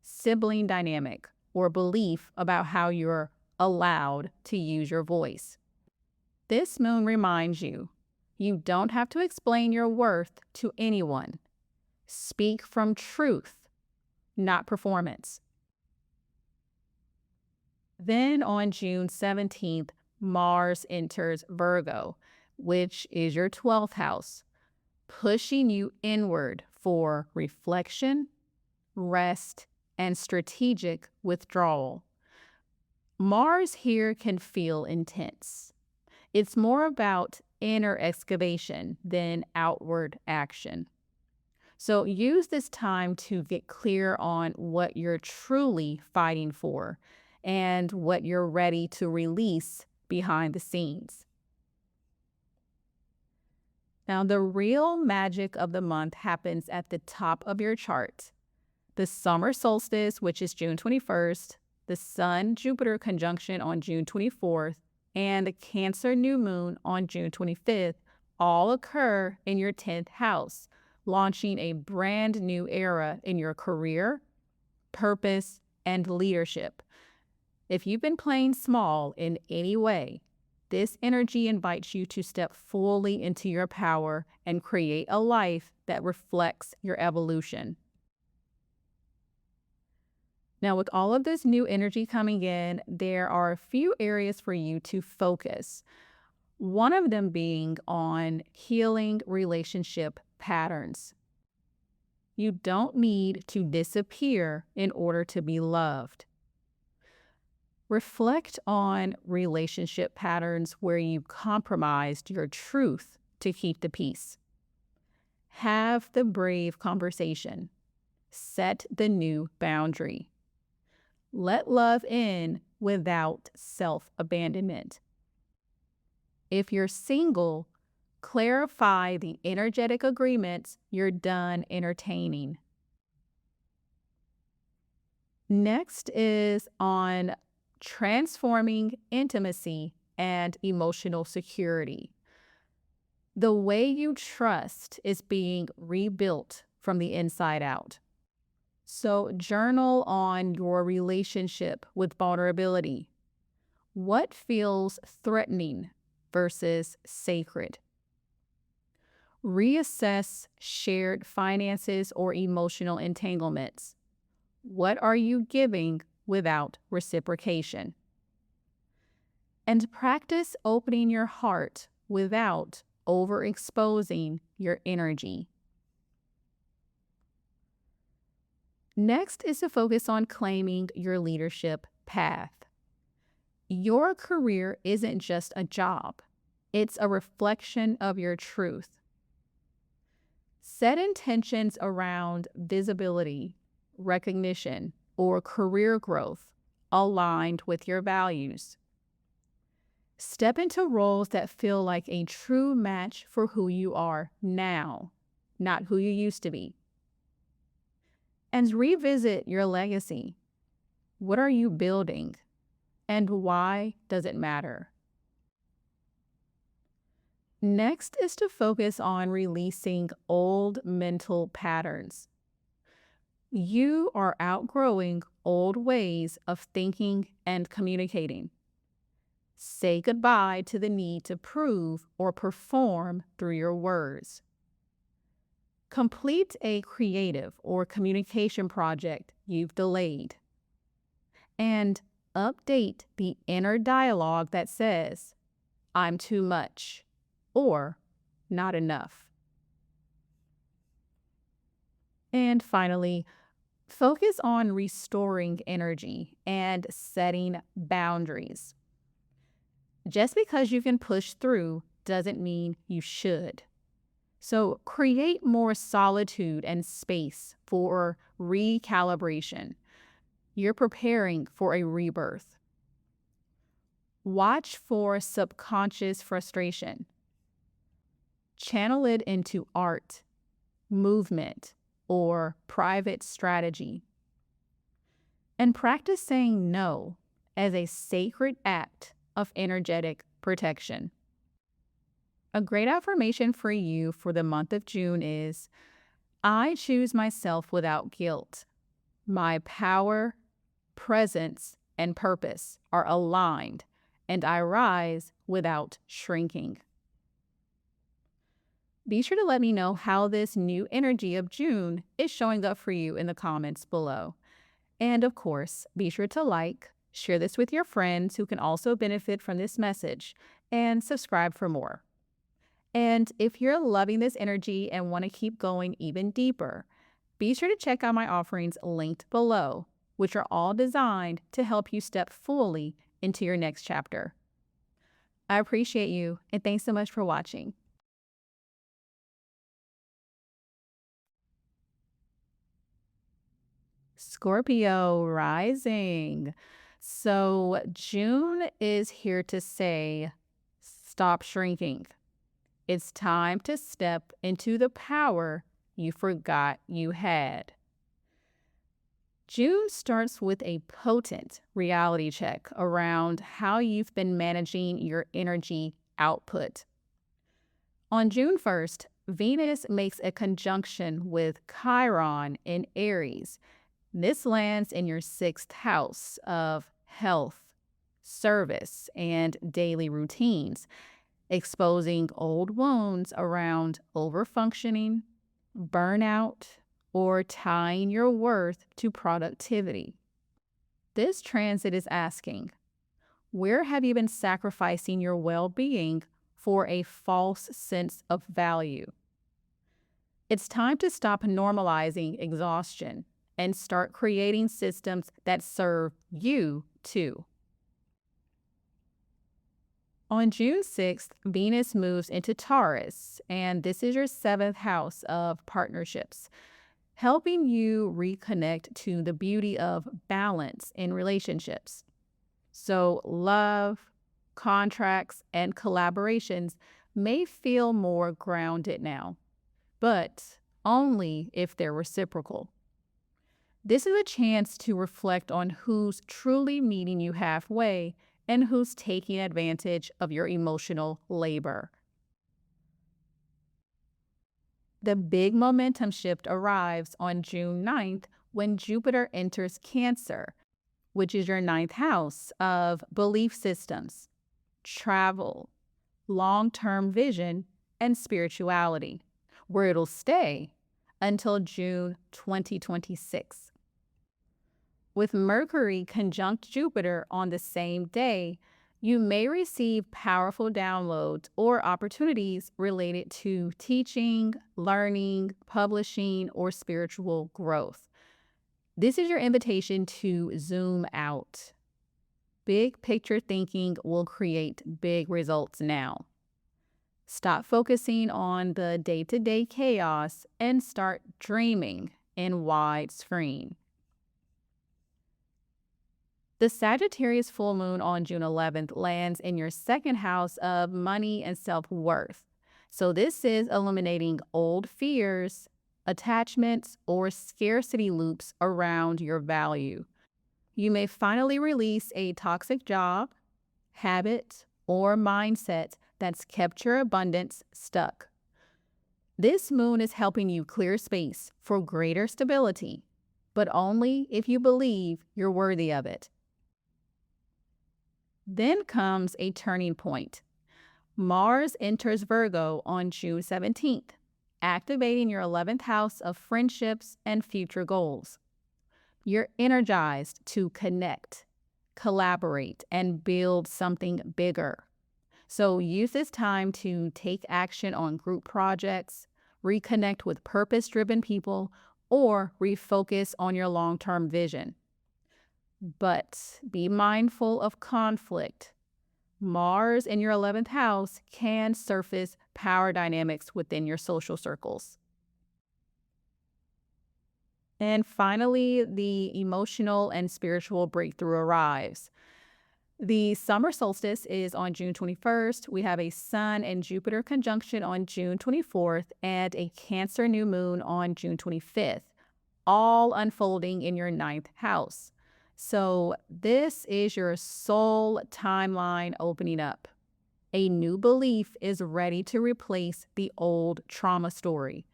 sibling dynamic, or belief about how you're allowed to use your voice. This moon reminds you, you don't have to explain your worth to anyone. Speak from truth, not performance. Then on June 17th, Mars enters Virgo, which is your 12th house, pushing you inward for reflection, rest, and strategic withdrawal. Mars here can feel intense. It's more about inner excavation than outward action. So use this time to get clear on what you're truly fighting for and what you're ready to release behind the scenes. Now, the real magic of the month happens at the top of your chart. The summer solstice, which is June 21st, the Sun-Jupiter conjunction on June 24th, and the Cancer new moon on June 25th all occur in your 10th house, launching a brand new era in your career, purpose, and leadership. If you've been playing small in any way, this energy invites you to step fully into your power and create a life that reflects your evolution. Now, with all of this new energy coming in, there are a few areas for you to focus. One of them being on healing relationship patterns. You don't need to disappear in order to be loved. Reflect on relationship patterns where you compromised your truth to keep the peace. Have the brave conversation. Set the new boundary. Let love in without self-abandonment. If you're single, clarify the energetic agreements you're done entertaining. Next is on transforming intimacy and emotional security. The way you trust is being rebuilt from the inside out. So journal on your relationship with vulnerability. What feels threatening versus sacred? Reassess shared finances or emotional entanglements. What are you giving without reciprocation? And practice opening your heart without overexposing your energy. Next is to focus on claiming your leadership path. Your career isn't just a job. It's a reflection of your truth. Set intentions around visibility, recognition, or career growth aligned with your values. Step into roles that feel like a true match for who you are now, not who you used to be. And revisit your legacy. What are you building? And why does it matter? Next is to focus on releasing old mental patterns. You are outgrowing old ways of thinking and communicating. Say goodbye to the need to prove or perform through your words. Complete a creative or communication project you've delayed. And update the inner dialogue that says, I'm too much or not enough. And finally, focus on restoring energy and setting boundaries. Just because you can push through doesn't mean you should. So create more solitude and space for recalibration. You're preparing for a rebirth. Watch for subconscious frustration. Channel it into art, movement, or private strategy. And practice saying no as a sacred act of energetic protection. A great affirmation for you for the month of June is, I choose myself without guilt. My power, presence, and purpose are aligned, and I rise without shrinking. Be sure to let me know how this new energy of June is showing up for you in the comments below. And of course, be sure to like, share this with your friends who can also benefit from this message, and subscribe for more. And if you're loving this energy and want to keep going even deeper, be sure to check out my offerings linked below, which are all designed to help you step fully into your next chapter. I appreciate you, and thanks so much for watching. Scorpio rising. So June is here to say, stop shrinking. It's time to step into the power you forgot you had. June starts with a potent reality check around how you've been managing your energy output. On June 1st, Venus makes a conjunction with Chiron in Aries. This lands in your 6th house of health, service, and daily routines, exposing old wounds around overfunctioning, burnout, or tying your worth to productivity. This transit is asking, where have you been sacrificing your well-being for a false sense of value? It's time to stop normalizing exhaustion and start creating systems that serve you too. On June 6th, Venus moves into Taurus, and this is your 7th house of partnerships, helping you reconnect to the beauty of balance in relationships. So love, contracts, and collaborations may feel more grounded now, but only if they're reciprocal. This is a chance to reflect on who's truly meeting you halfway and who's taking advantage of your emotional labor. The big momentum shift arrives on June 9th when Jupiter enters Cancer, which is your 9th house of belief systems, travel, long-term vision, and spirituality, where it'll stay until June 2026. With Mercury conjunct Jupiter on the same day, you may receive powerful downloads or opportunities related to teaching, learning, publishing, or spiritual growth. This is your invitation to zoom out. Big picture thinking will create big results now. Stop focusing on the day-to-day chaos and start dreaming in widescreen. The Sagittarius Full Moon on June 11th lands in your 2nd house of money and self-worth. So this is eliminating old fears, attachments, or scarcity loops around your value. You may finally release a toxic job, habit, or mindset that's kept your abundance stuck. This moon is helping you clear space for greater stability, but only if you believe you're worthy of it. Then comes a turning point. Mars enters Virgo on June 17th, activating your 11th house of friendships and future goals. You're energized to connect, collaborate, and build something bigger. So use this time to take action on group projects, reconnect with purpose-driven people, or refocus on your long-term vision. But be mindful of conflict. Mars in your 11th house can surface power dynamics within your social circles. And finally, the emotional and spiritual breakthrough arrives. The summer solstice is on June 21st. We have a Sun and Jupiter conjunction on June 24th and a Cancer new moon on June 25th, all unfolding in your 9th house. So this is your soul timeline opening up. A new belief is ready to replace the old trauma story.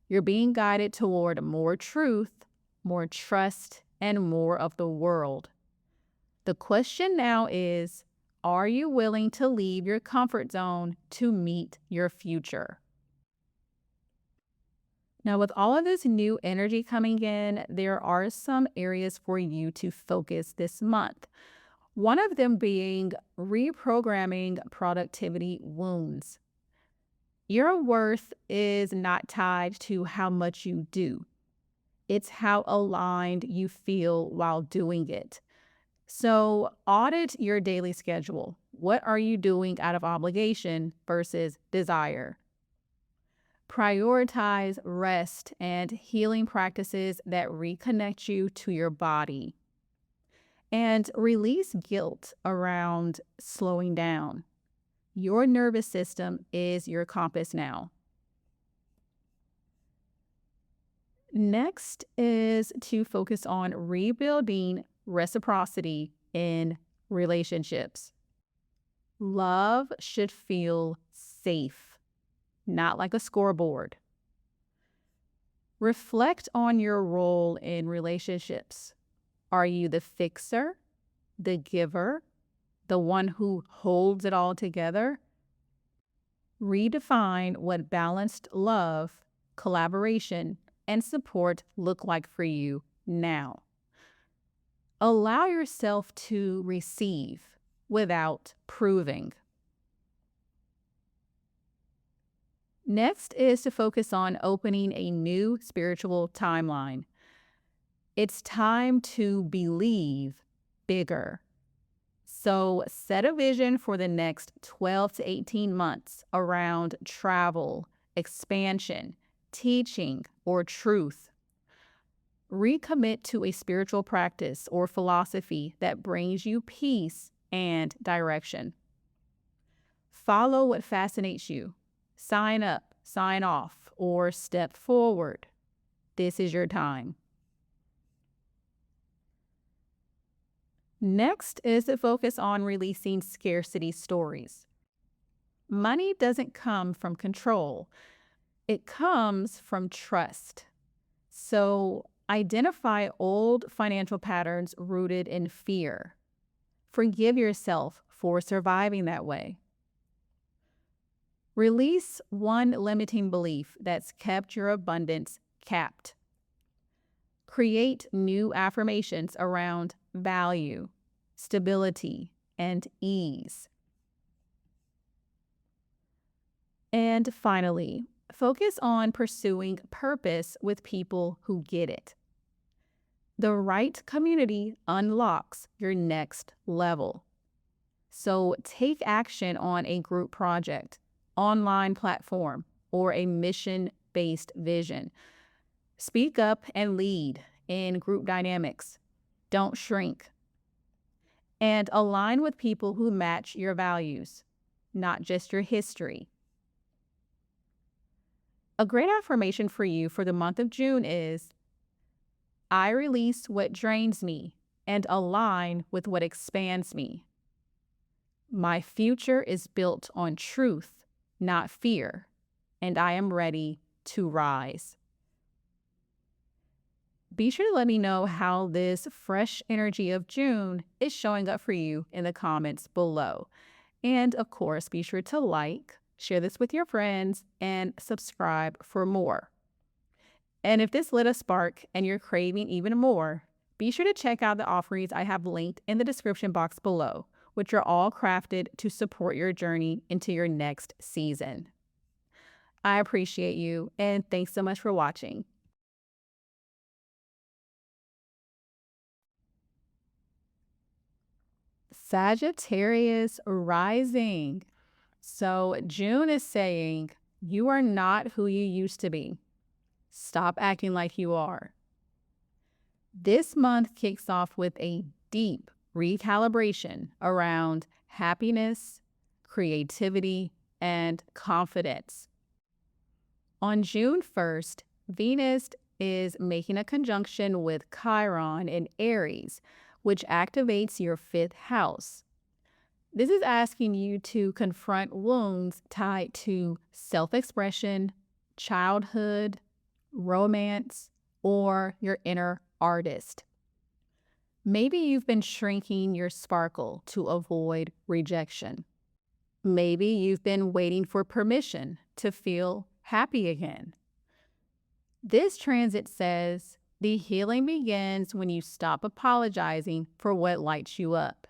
You're being guided toward more truth, more trust, and more of the world. The question now is, are you willing to leave your comfort zone to meet your future? Now, with all of this new energy coming in, there are some areas for you to focus this month. One of them being reprogramming productivity wounds. Your worth is not tied to how much you do. It's how aligned you feel while doing it. So audit your daily schedule. What are you doing out of obligation versus desire? Prioritize rest and healing practices that reconnect you to your body. And release guilt around slowing down. Your nervous system is your compass now. Next is to focus on rebuilding reciprocity in relationships. Love should feel safe, not like a scoreboard. Reflect on your role in relationships. Are you the fixer, the giver, the one who holds it all together? Redefine what balanced love, collaboration, and support look like for you now. Allow yourself to receive without proving. Next is to focus on opening a new spiritual timeline. It's time to believe bigger. So set a vision for the next 12 to 18 months around travel, expansion, teaching, or truth. Recommit to a spiritual practice or philosophy that brings you peace and direction. Follow what fascinates you. Sign up, sign off, or step forward. This is your time. Next is to focus on releasing scarcity stories. Money doesn't come from control. It comes from trust. So identify old financial patterns rooted in fear. Forgive yourself for surviving that way. Release one limiting belief that's kept your abundance capped. Create new affirmations around value, stability, and ease. And finally, focus on pursuing purpose with people who get it. The right community unlocks your next level. So take action on a group project, online platform, or a mission-based vision. Speak up and lead in group dynamics. Don't shrink. And align with people who match your values, not just your history. A great affirmation for you for the month of June is, I release what drains me and align with what expands me. My future is built on truth, not fear, and I am ready to rise. Be sure to let me know how this fresh energy of June is showing up for you in the comments below. And of course, be sure to like, share this with your friends, and subscribe for more. And if this lit a spark and you're craving even more, be sure to check out the offerings I have linked in the description box below, which are all crafted to support your journey into your next season. I appreciate you, and thanks so much for watching. Sagittarius rising. So June is saying, you are not who you used to be. Stop acting like you are. This month kicks off with a deep recalibration around happiness, creativity, and confidence. On June 1st, Venus is making a conjunction with Chiron in Aries, which activates your 5th house. This is asking you to confront wounds tied to self-expression, childhood, romance, or your inner artist. Maybe you've been shrinking your sparkle to avoid rejection. Maybe you've been waiting for permission to feel happy again. This transit says the healing begins when you stop apologizing for what lights you up.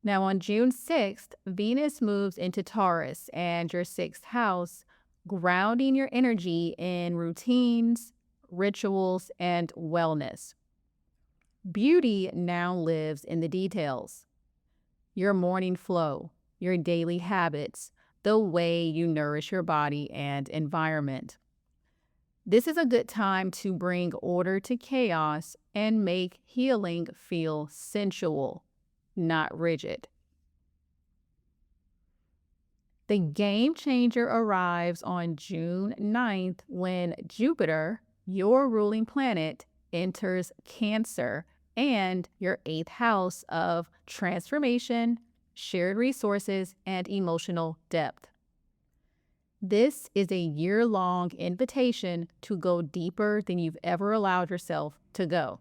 Now on June 6th, Venus moves into Taurus and your 6th house, grounding your energy in routines, rituals, and wellness. Beauty now lives in the details. Your morning flow, your daily habits, the way you nourish your body and environment. This is a good time to bring order to chaos and make healing feel sensual, not rigid. The game changer arrives on June 9th when Jupiter, your ruling planet, enters Cancer and your 8th house of transformation, shared resources, and emotional depth. This is a year-long invitation to go deeper than you've ever allowed yourself to go.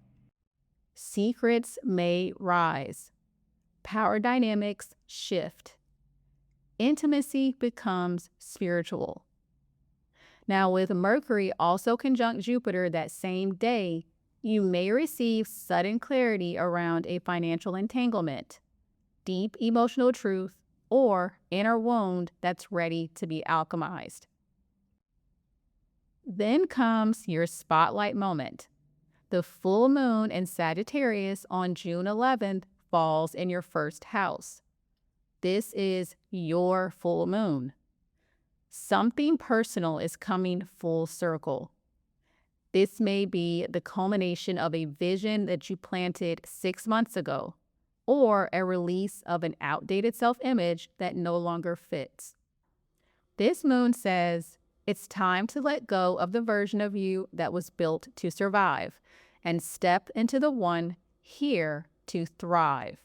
Secrets may rise. Power dynamics shift. Intimacy becomes spiritual. Now, with Mercury also conjunct Jupiter that same day, you may receive sudden clarity around a financial entanglement, deep emotional truth, or inner wound that's ready to be alchemized. Then comes your spotlight moment. The full moon in Sagittarius on June 11th falls in your 1st house. This is your full moon. Something personal is coming full circle. This may be the culmination of a vision that you planted 6 months ago, or a release of an outdated self-image that no longer fits. This moon says it's time to let go of the version of you that was built to survive and step into the one here to thrive.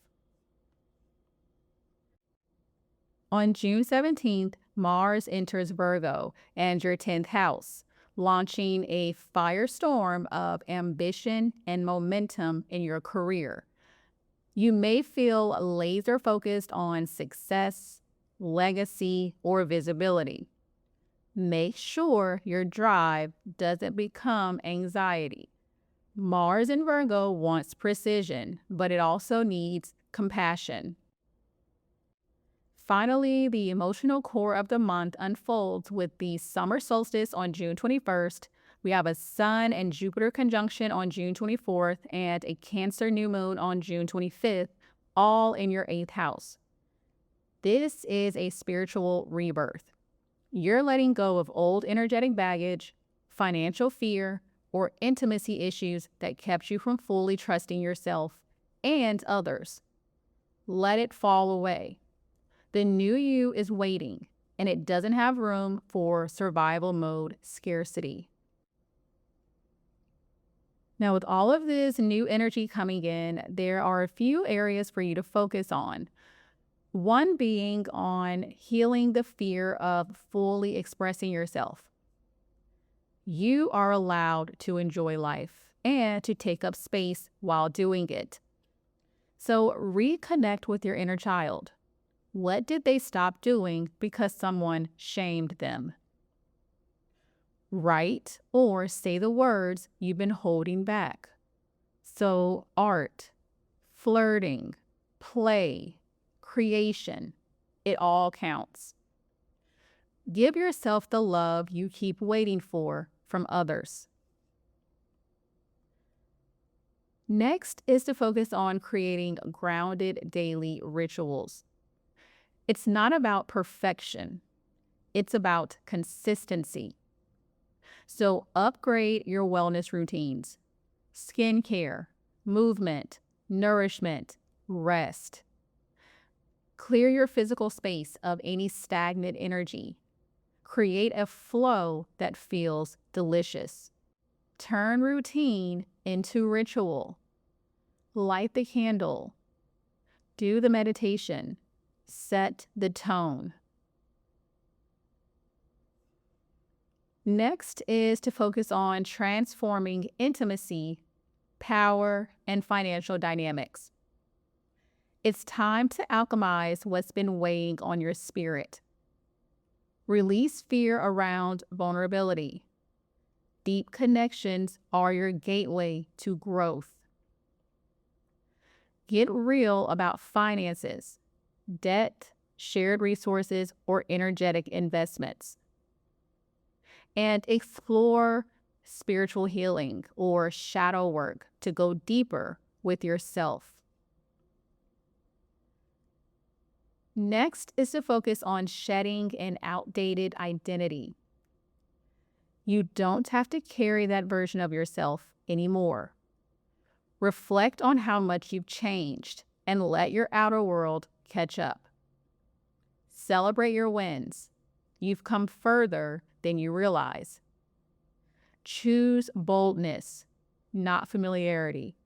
On June 17th, Mars enters Virgo and your 10th house, launching a firestorm of ambition and momentum in your career. You may feel laser focused on success, legacy, or visibility. Make sure your drive doesn't become anxiety. Mars in Virgo wants precision, but it also needs compassion. Finally, the emotional core of the month unfolds with the summer solstice on June 21st. We have a Sun and Jupiter conjunction on June 24th and a Cancer new moon on June 25th, all in your 8th house. This is a spiritual rebirth. You're letting go of old energetic baggage, financial fear, or intimacy issues that kept you from fully trusting yourself and others. Let it fall away. The new you is waiting, and it doesn't have room for survival mode scarcity. Now, with all of this new energy coming in, there are a few areas for you to focus on. One being on healing the fear of fully expressing yourself. You are allowed to enjoy life and to take up space while doing it. So reconnect with your inner child. What did they stop doing because someone shamed them? Write or say the words you've been holding back. So art, flirting, play, creation, it all counts. Give yourself the love you keep waiting for from others. Next is to focus on creating grounded daily rituals. It's not about perfection. It's about consistency. So upgrade your wellness routines, skincare, movement, nourishment, rest. Clear your physical space of any stagnant energy. Create a flow that feels delicious. Turn routine into ritual. Light the candle. Do the meditation. Set the tone. Next is to focus on transforming intimacy, power, and financial dynamics. It's time to alchemize what's been weighing on your spirit. Release fear around vulnerability. Deep connections are your gateway to growth. Get real about finances, debt, shared resources, or energetic investments. And explore spiritual healing or shadow work to go deeper with yourself. Next is to focus on shedding an outdated identity. You don't have to carry that version of yourself anymore. Reflect on how much you've changed and let your outer world catch up. Celebrate your wins. You've come further than you realize. Choose boldness, not familiarity.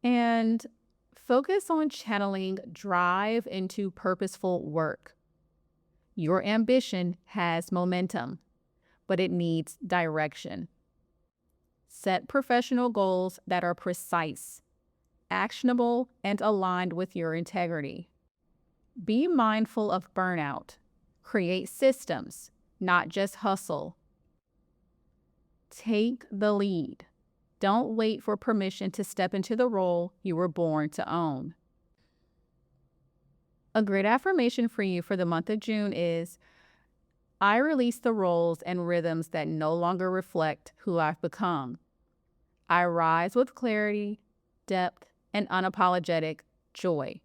And focus on channeling drive into purposeful work. Your ambition has momentum, but it needs direction. Set professional goals that are precise, actionable, and aligned with your integrity. Be mindful of burnout. Create systems, not just hustle. Take the lead. Don't wait for permission to step into the role you were born to own. A great affirmation for you for the month of June is, I release the roles and rhythms that no longer reflect who I've become. I rise with clarity, depth, and unapologetic joy.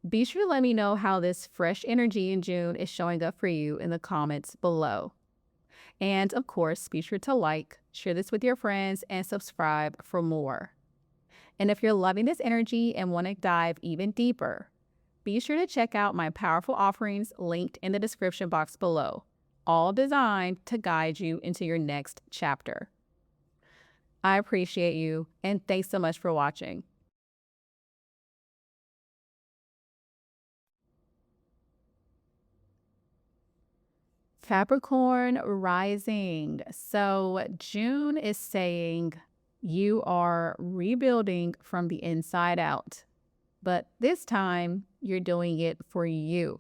Be sure to let me know how this fresh energy in June is showing up for you in the comments below. And of course, be sure to like, share this with your friends, and subscribe for more. And if you're loving this energy and want to dive even deeper, be sure to check out my powerful offerings linked in the description box below, all designed to guide you into your next chapter. I appreciate you, and thanks so much for watching. Capricorn rising. So June is saying you are rebuilding from the inside out, but this time you're doing it for you.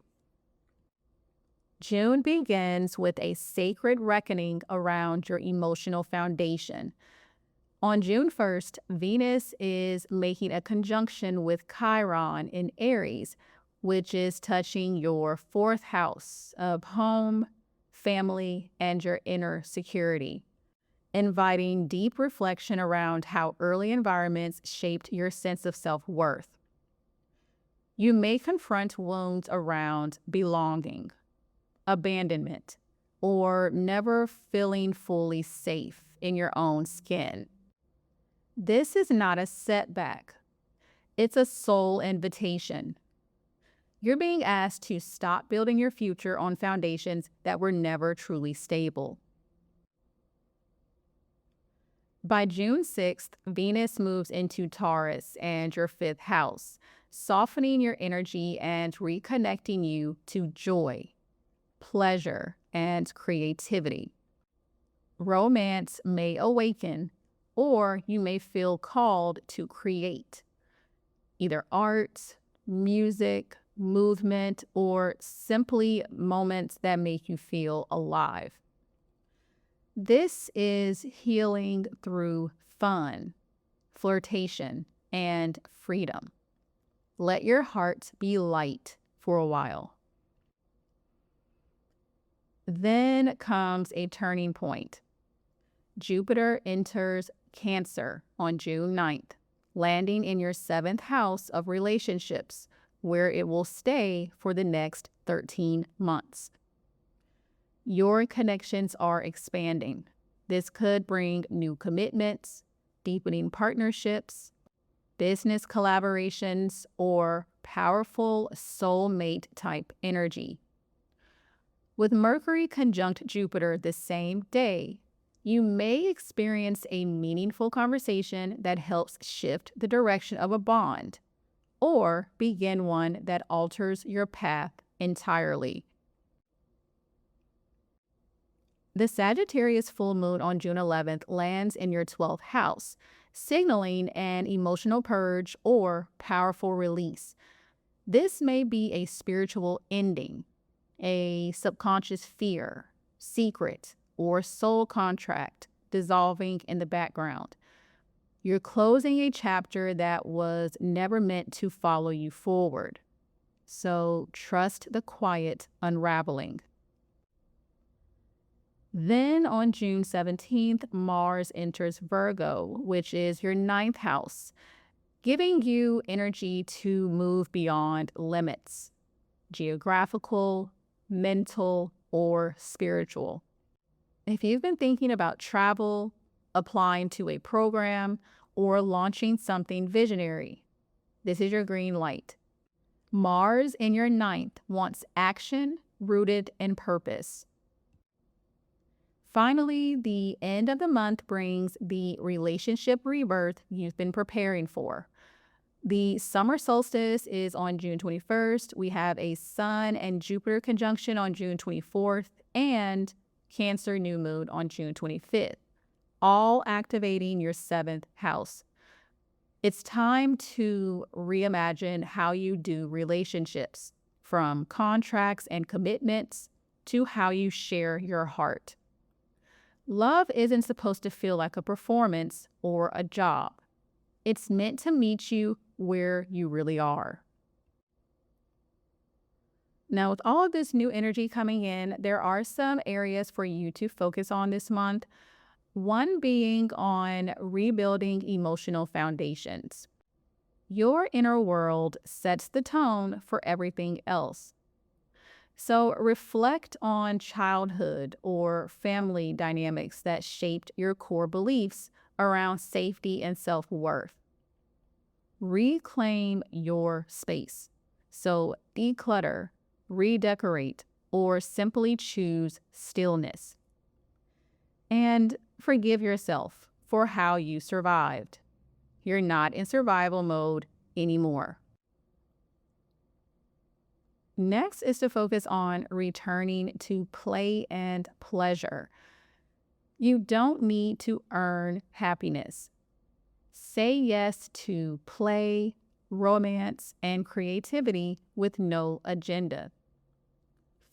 June begins with a sacred reckoning around your emotional foundation. On June 1st, Venus is making a conjunction with Chiron in Aries, which is touching your fourth house of home, family, and your inner security, inviting deep reflection around how early environments shaped your sense of self-worth. You may confront wounds around belonging, abandonment, or never feeling fully safe in your own skin. This is not a setback. It's a soul invitation. You're being asked to stop building your future on foundations that were never truly stable. By June 6th, Venus moves into Taurus and your fifth house, softening your energy and reconnecting you to joy, pleasure, and creativity. Romance may awaken, or you may feel called to create either art, music, movement, or simply moments that make you feel alive. This is healing through fun, flirtation, and freedom. Let your heart be light for a while. Then comes a turning point. Jupiter enters Cancer on June 9th, landing in your 7th house of relationships, where it will stay for the next 13 months. Your connections are expanding. This could bring new commitments, deepening partnerships, business collaborations, or powerful soulmate type energy. With Mercury conjunct Jupiter the same day, you may experience a meaningful conversation that helps shift the direction of a bond, or begin one that alters your path entirely. The Sagittarius Full Moon on June 11th lands in your 12th house, signaling an emotional purge or powerful release. This may be a spiritual ending, a subconscious fear, secret, or soul contract dissolving in the background. You're closing a chapter that was never meant to follow you forward. So trust the quiet unraveling. Then on June 17th, Mars enters Virgo, which is your 9th house, giving you energy to move beyond limits, geographical, mental, or spiritual. If you've been thinking about travel, applying to a program, or launching something visionary, this is your green light. Mars in your 9th wants action rooted in purpose. Finally, the end of the month brings the relationship rebirth you've been preparing for. The summer solstice is on June 21st. We have a Sun and Jupiter conjunction on June 24th and Cancer new moon on June 25th, all activating your 7th house. It's time to reimagine how you do relationships, from contracts and commitments to how you share your heart. Love isn't supposed to feel like a performance or a job. It's meant to meet you where you really are. Now, with all of this new energy coming in, there are some areas for you to focus on this month. One being on rebuilding emotional foundations. Your inner world sets the tone for everything else. So reflect on childhood or family dynamics that shaped your core beliefs around safety and self-worth. Reclaim your space. So declutter, redecorate, or simply choose stillness. And forgive yourself for how you survived. You're not in survival mode anymore. Next is to focus on returning to play and pleasure. You don't need to earn happiness. Say yes to play, romance, and creativity with no agenda.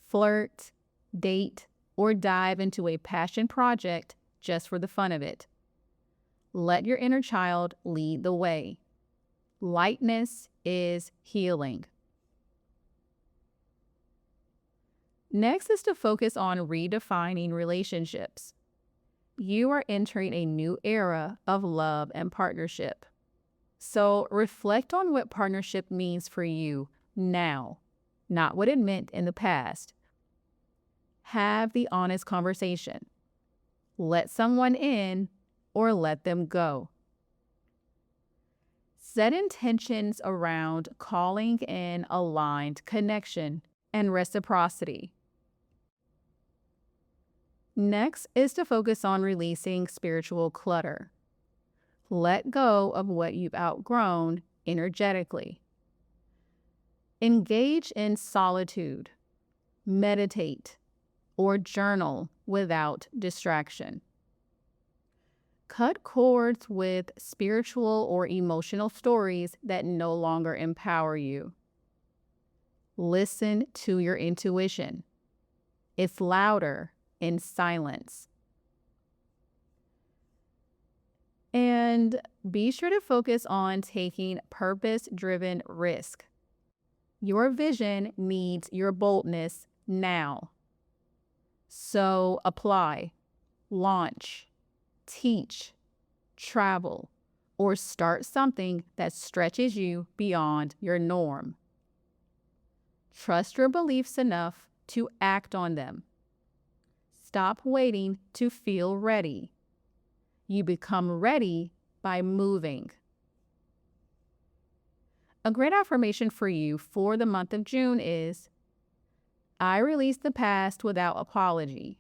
Flirt, date, or dive into a passion project just for the fun of it. Let your inner child lead the way. Lightness is healing. Next is to focus on redefining relationships. You are entering a new era of love and partnership. So reflect on what partnership means for you now, not what it meant in the past. Have the honest conversation. Let someone in or let them go. Set intentions around calling in aligned connection and reciprocity. Next is to focus on releasing spiritual clutter. Let go of what you've outgrown energetically. Engage in solitude, meditate, or journal without distraction. Cut cords with spiritual or emotional stories that no longer empower you. Listen to your intuition. It's louder in silence. And be sure to focus on taking purpose-driven risk. Your vision needs your boldness now. So apply, launch, teach, travel, or start something that stretches you beyond your norm. Trust your beliefs enough to act on them. Stop waiting to feel ready. You become ready by moving. A great affirmation for you for the month of June is, I release the past without apology.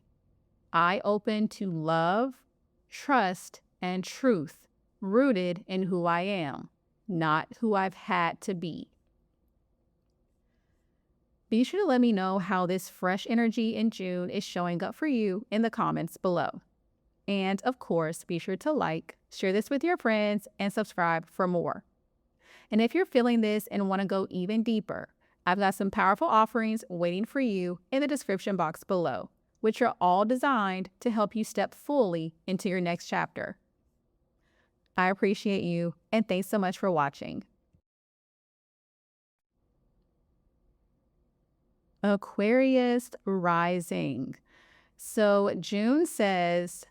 I open to love, trust, and truth rooted in who I am, not who I've had to be. Be sure to let me know how this fresh energy in June is showing up for you in the comments below. And of course, be sure to like, share this with your friends, and subscribe for more. And if you're feeling this and want to go even deeper, I've got some powerful offerings waiting for you in the description box below, which are all designed to help you step fully into your next chapter. I appreciate you, and thanks so much for watching. Aquarius rising. So June says,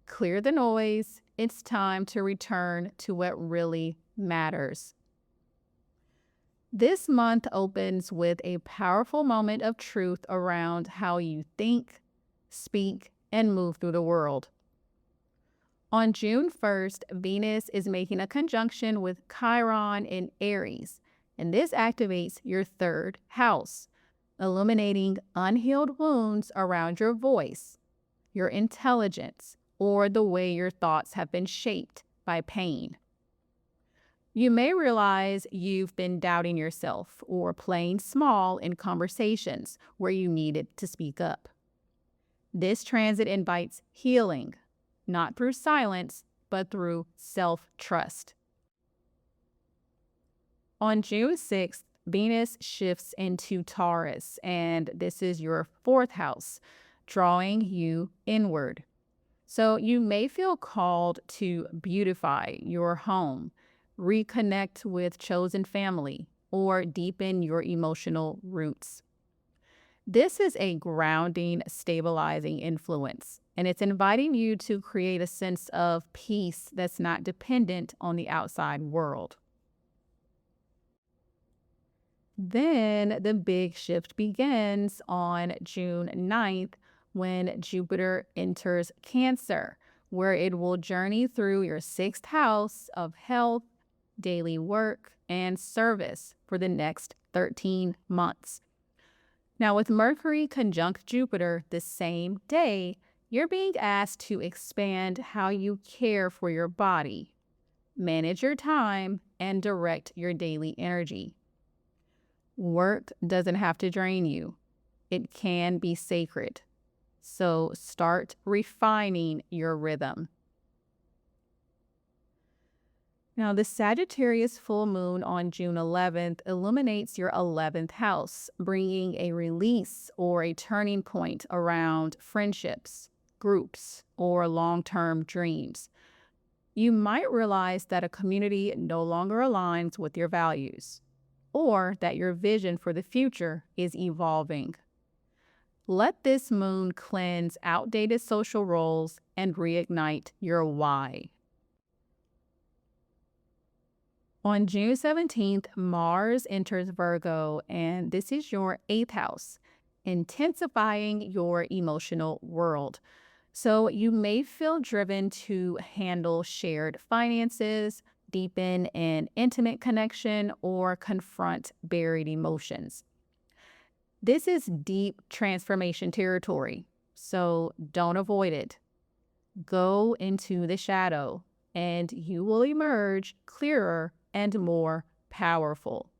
clear the noise. It's time to return to what really matters. This month opens with a powerful moment of truth around how you think, speak, and move through the world. On June 1st, Venus is making a conjunction with Chiron in Aries, and this activates your third house, illuminating unhealed wounds around your voice, your intelligence, or the way your thoughts have been shaped by pain. You may realize you've been doubting yourself or playing small in conversations where you needed to speak up. This transit invites healing, not through silence, but through self-trust. On June 6th, Venus shifts into Taurus, and this is your fourth house, drawing you inward. So you may feel called to beautify your home, reconnect with chosen family, or deepen your emotional roots. This is a grounding, stabilizing influence, and it's inviting you to create a sense of peace that's not dependent on the outside world. Then the big shift begins on June 9th when Jupiter enters Cancer, where it will journey through your sixth house of health, daily work, and service for the next 13 months. Now, with Mercury conjunct Jupiter the same day, you're being asked to expand how you care for your body, manage your time, and direct your daily energy. Work doesn't have to drain you. It can be sacred. So start refining your rhythm. Now, the Sagittarius full moon on June 11th illuminates your 11th house, bringing a release or a turning point around friendships, groups, or long-term dreams. You might realize that a community no longer aligns with your values, or that your vision for the future is evolving. Let this moon cleanse outdated social roles and reignite your why. On June 17th, Mars enters Virgo, and this is your 8th house, intensifying your emotional world. So you may feel driven to handle shared finances, deepen an intimate connection, or confront buried emotions. This is deep transformation territory, so don't avoid it. Go into the shadow, and you will emerge clearer and more powerful.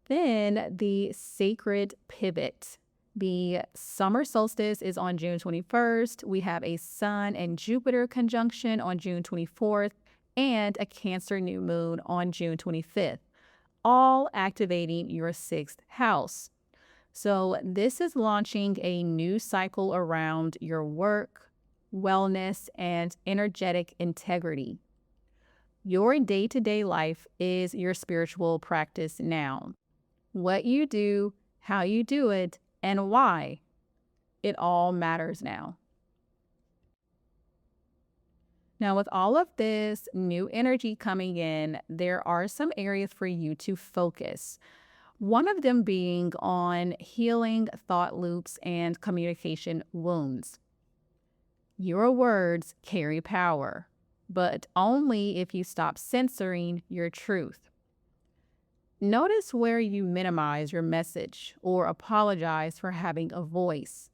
Then the sacred pivot. The summer solstice is on June 21st. We have a Sun and Jupiter conjunction on June 24th and a Cancer new moon on June 25th, all activating your sixth house. So this is launching a new cycle around your work, wellness, and energetic integrity. Your day-to-day life is your spiritual practice now. What you do, how you do it, and why, it all matters now. Now, with all of this new energy coming in, there are some areas for you to focus. One of them being on healing thought loops and communication wounds. Your words carry power, but only if you stop censoring your truth. Notice where you minimize your message or apologize for having a voice.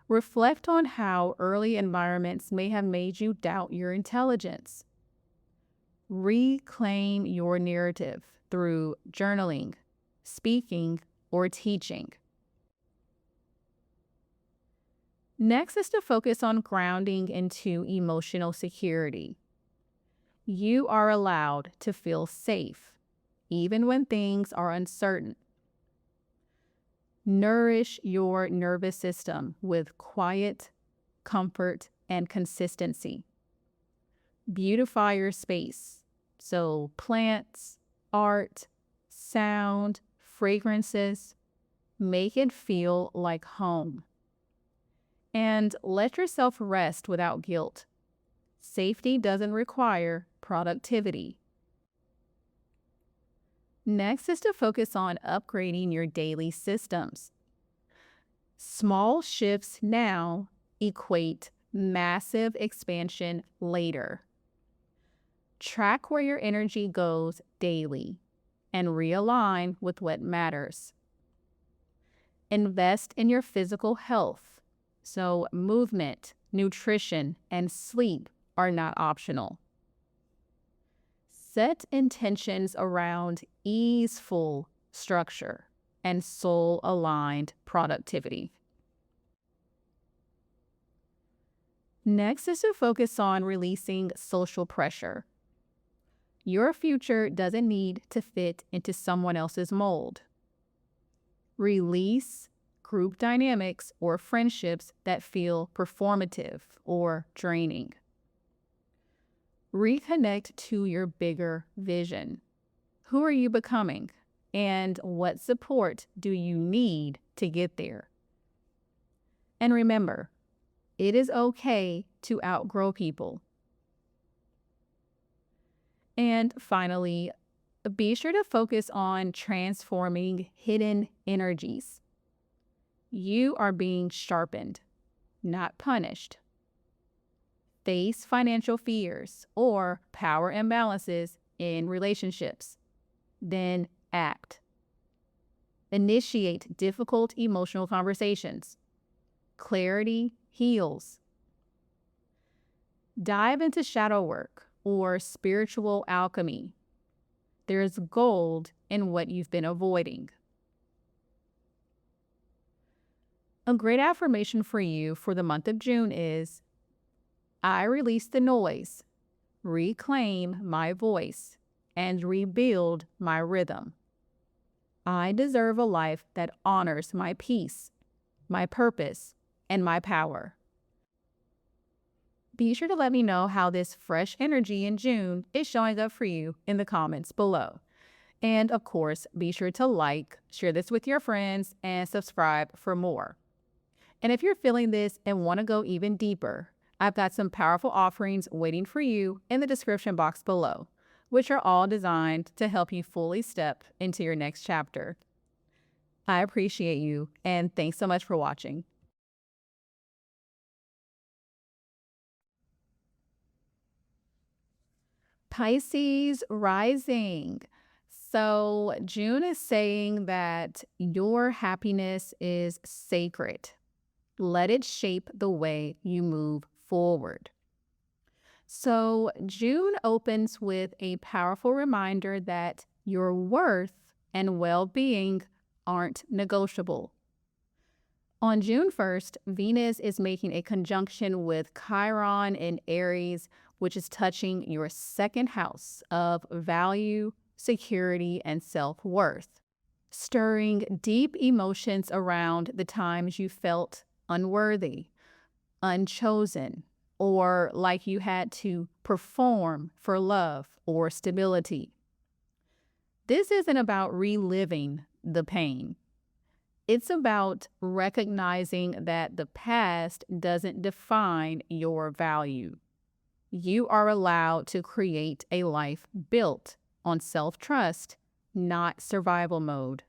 Reflect on how early environments may have made you doubt your intelligence. Reclaim your narrative through journaling, speaking, or teaching. Next is to focus on grounding into emotional security. You are allowed to feel safe, even when things are uncertain. Nourish your nervous system with quiet, comfort, and consistency. Beautify your space. So plants, art, sound, fragrances, make it feel like home. And let yourself rest without guilt. Safety doesn't require productivity. Next is to focus on upgrading your daily systems. Small shifts now equate massive expansion later. Track where your energy goes daily and realign with what matters. Invest in your physical health, so movement, nutrition, and sleep are not optional. Set intentions around easeful structure and soul-aligned productivity. Next is to focus on releasing social pressure. Your future doesn't need to fit into someone else's mold. Release group dynamics or friendships that feel performative or draining. Reconnect to your bigger vision. Who are you becoming? And what support do you need to get there? And remember, it is okay to outgrow people. And finally, be sure to focus on transforming hidden energies. You are being sharpened, not punished. Face financial fears or power imbalances in relationships. Then act. Initiate difficult emotional conversations. Clarity heals. Dive into shadow work or spiritual alchemy. There's gold in what you've been avoiding. A great affirmation for you for the month of June is, I release the noise, reclaim my voice, and rebuild my rhythm. I deserve a life that honors my peace, my purpose, and my power. Be sure to let me know how this fresh energy in June is showing up for you in the comments below. And of course, be sure to like, share this with your friends, and subscribe for more. And if you're feeling this and want to go even deeper, I've got some powerful offerings waiting for you in the description box below, which are all designed to help you fully step into your next chapter. I appreciate you, and thanks so much for watching. Pisces rising. So June is saying that your happiness is sacred. Let it shape the way you move forward. So June opens with a powerful reminder that your worth and well-being aren't negotiable. On June 1st, Venus is making a conjunction with Chiron in Aries, which is touching your second house of value, security, and self-worth, stirring deep emotions around the times you felt unworthy, unchosen, or like you had to perform for love or stability. This isn't about reliving the pain. It's about recognizing that the past doesn't define your value. You are allowed to create a life built on self-trust, not survival mode.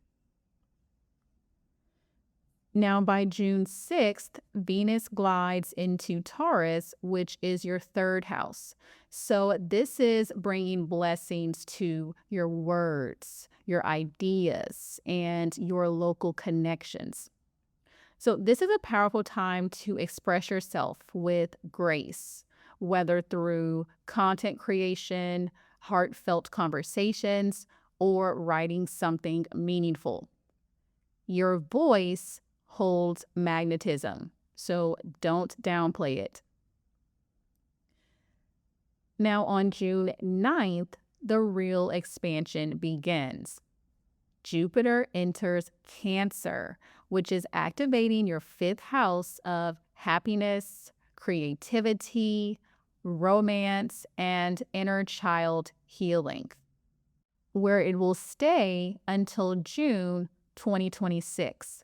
Now, by June 6th, Venus glides into Taurus, which is your third house. So this is bringing blessings to your words, your ideas, and your local connections. So this is a powerful time to express yourself with grace, whether through content creation, heartfelt conversations, or writing something meaningful. Your voice holds magnetism, so don't downplay it. Now on June 9th, the real expansion begins. Jupiter enters Cancer, which is activating your fifth house of happiness, creativity, romance, and inner child healing, where it will stay until June 2026.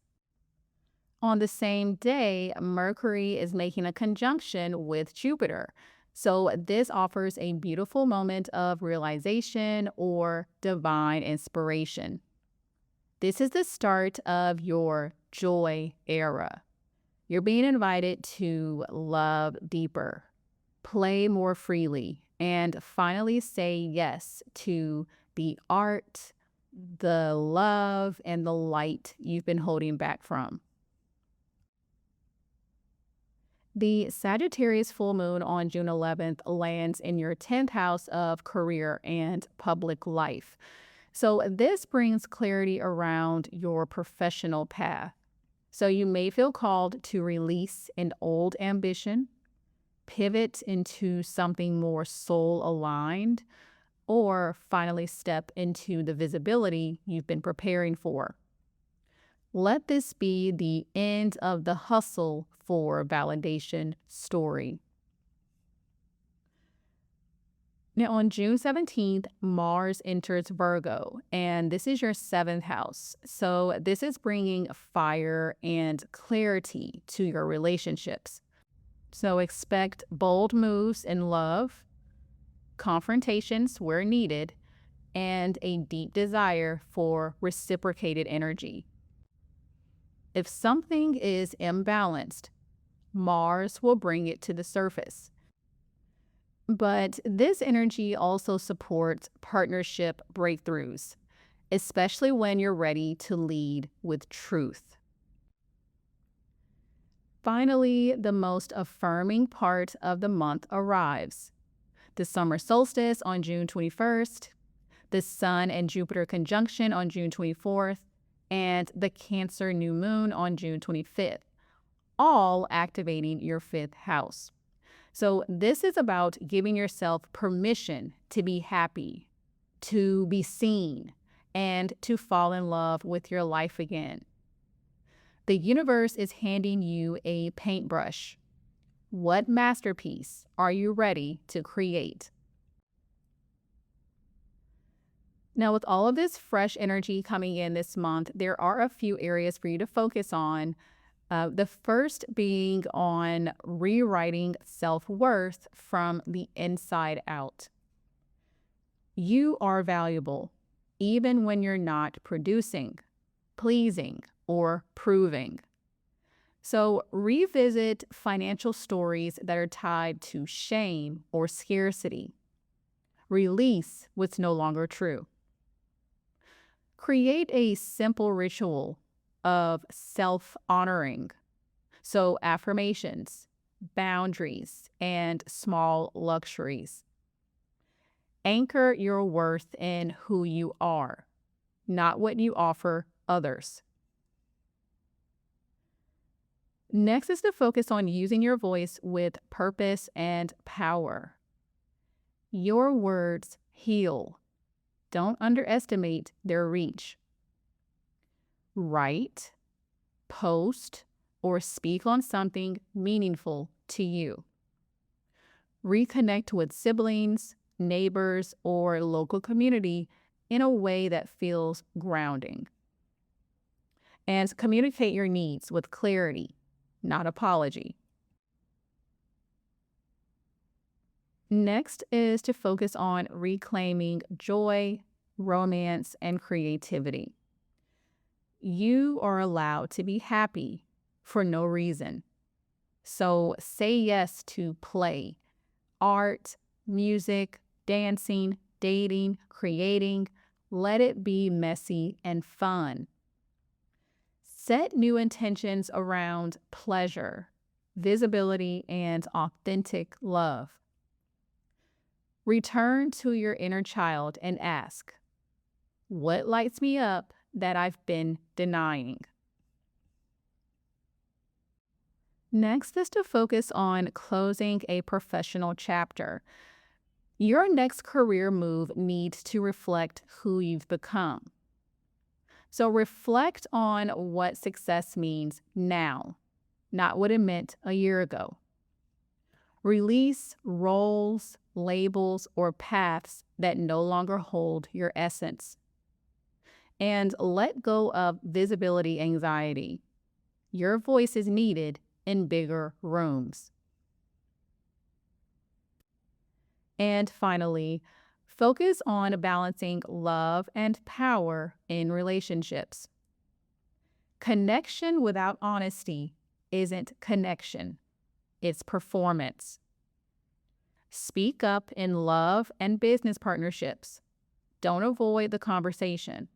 On the same day, Mercury is making a conjunction with Jupiter. So this offers a beautiful moment of realization or divine inspiration. This is the start of your joy era. You're being invited to love deeper, play more freely, and finally say yes to the art, the love, and the light you've been holding back from. The Sagittarius Full Moon on June 11th lands in your 10th house of career and public life. So this brings clarity around your professional path. So you may feel called to release an old ambition, pivot into something more soul-aligned, or finally step into the visibility you've been preparing for. Let this be the end of the hustle for validation story. Now on June 17th, Mars enters Virgo, and this is your 7th house. So this is bringing fire and clarity to your relationships. So expect bold moves in love, confrontations where needed, and a deep desire for reciprocated energy. If something is imbalanced, Mars will bring it to the surface. But this energy also supports partnership breakthroughs, especially when you're ready to lead with truth. Finally, the most affirming part of the month arrives. The summer solstice on June 21st, the Sun and Jupiter conjunction on June 24th, and the Cancer new moon on June 25th, all activating your 5th house. So this is about giving yourself permission to be happy, to be seen, and to fall in love with your life again. The universe is handing you a paintbrush. What masterpiece are you ready to create? Now, with all of this fresh energy coming in this month, there are a few areas for you to focus on. The first being on rewriting self-worth from the inside out. You are valuable, even when you're not producing, pleasing, or proving. So revisit financial stories that are tied to shame or scarcity. Release what's no longer true. Create a simple ritual of self-honoring. So affirmations, boundaries, and small luxuries. Anchor your worth in who you are, not what you offer others. Next is to focus on using your voice with purpose and power. Your words heal. Don't underestimate their reach. Write, post, or speak on something meaningful to you. Reconnect with siblings, neighbors, or local community in a way that feels grounding. And communicate your needs with clarity, not apology. Next is to focus on reclaiming joy, romance, and creativity. You are allowed to be happy for no reason. So say yes to play, art, music, dancing, dating, creating. Let it be messy and fun. Set new intentions around pleasure, visibility, and authentic love. Return to your inner child and ask, what lights me up that I've been denying? Next is to focus on closing a professional chapter. Your next career move needs to reflect who you've become. So reflect on what success means now, not what it meant a year ago. Release roles, labels, or paths that no longer hold your essence. And let go of visibility anxiety. Your voice is needed in bigger rooms. And finally, focus on balancing love and power in relationships. Connection without honesty isn't connection, it's performance. Speak up in love and business partnerships. Don't avoid the conversation.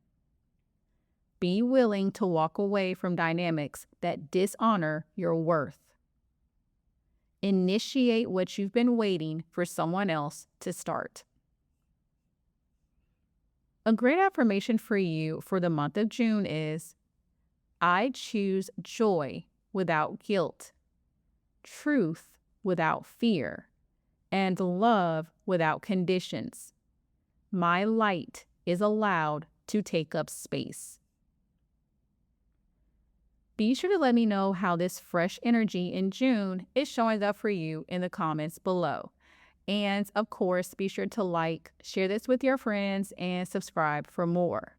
Be willing to walk away from dynamics that dishonor your worth. Initiate what you've been waiting for someone else to start. A great affirmation for you for the month of June is, I choose joy without guilt, truth without fear, and love without conditions. My light is allowed to take up space. Be sure to let me know how this fresh energy in June is showing up for you in the comments below. And of course, be sure to like, share this with your friends, and subscribe for more.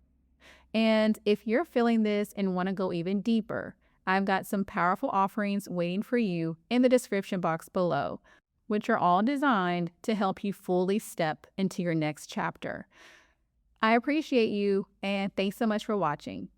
And if you're feeling this and want to go even deeper, I've got some powerful offerings waiting for you in the description box below, which are all designed to help you fully step into your next chapter. I appreciate you, and thanks so much for watching.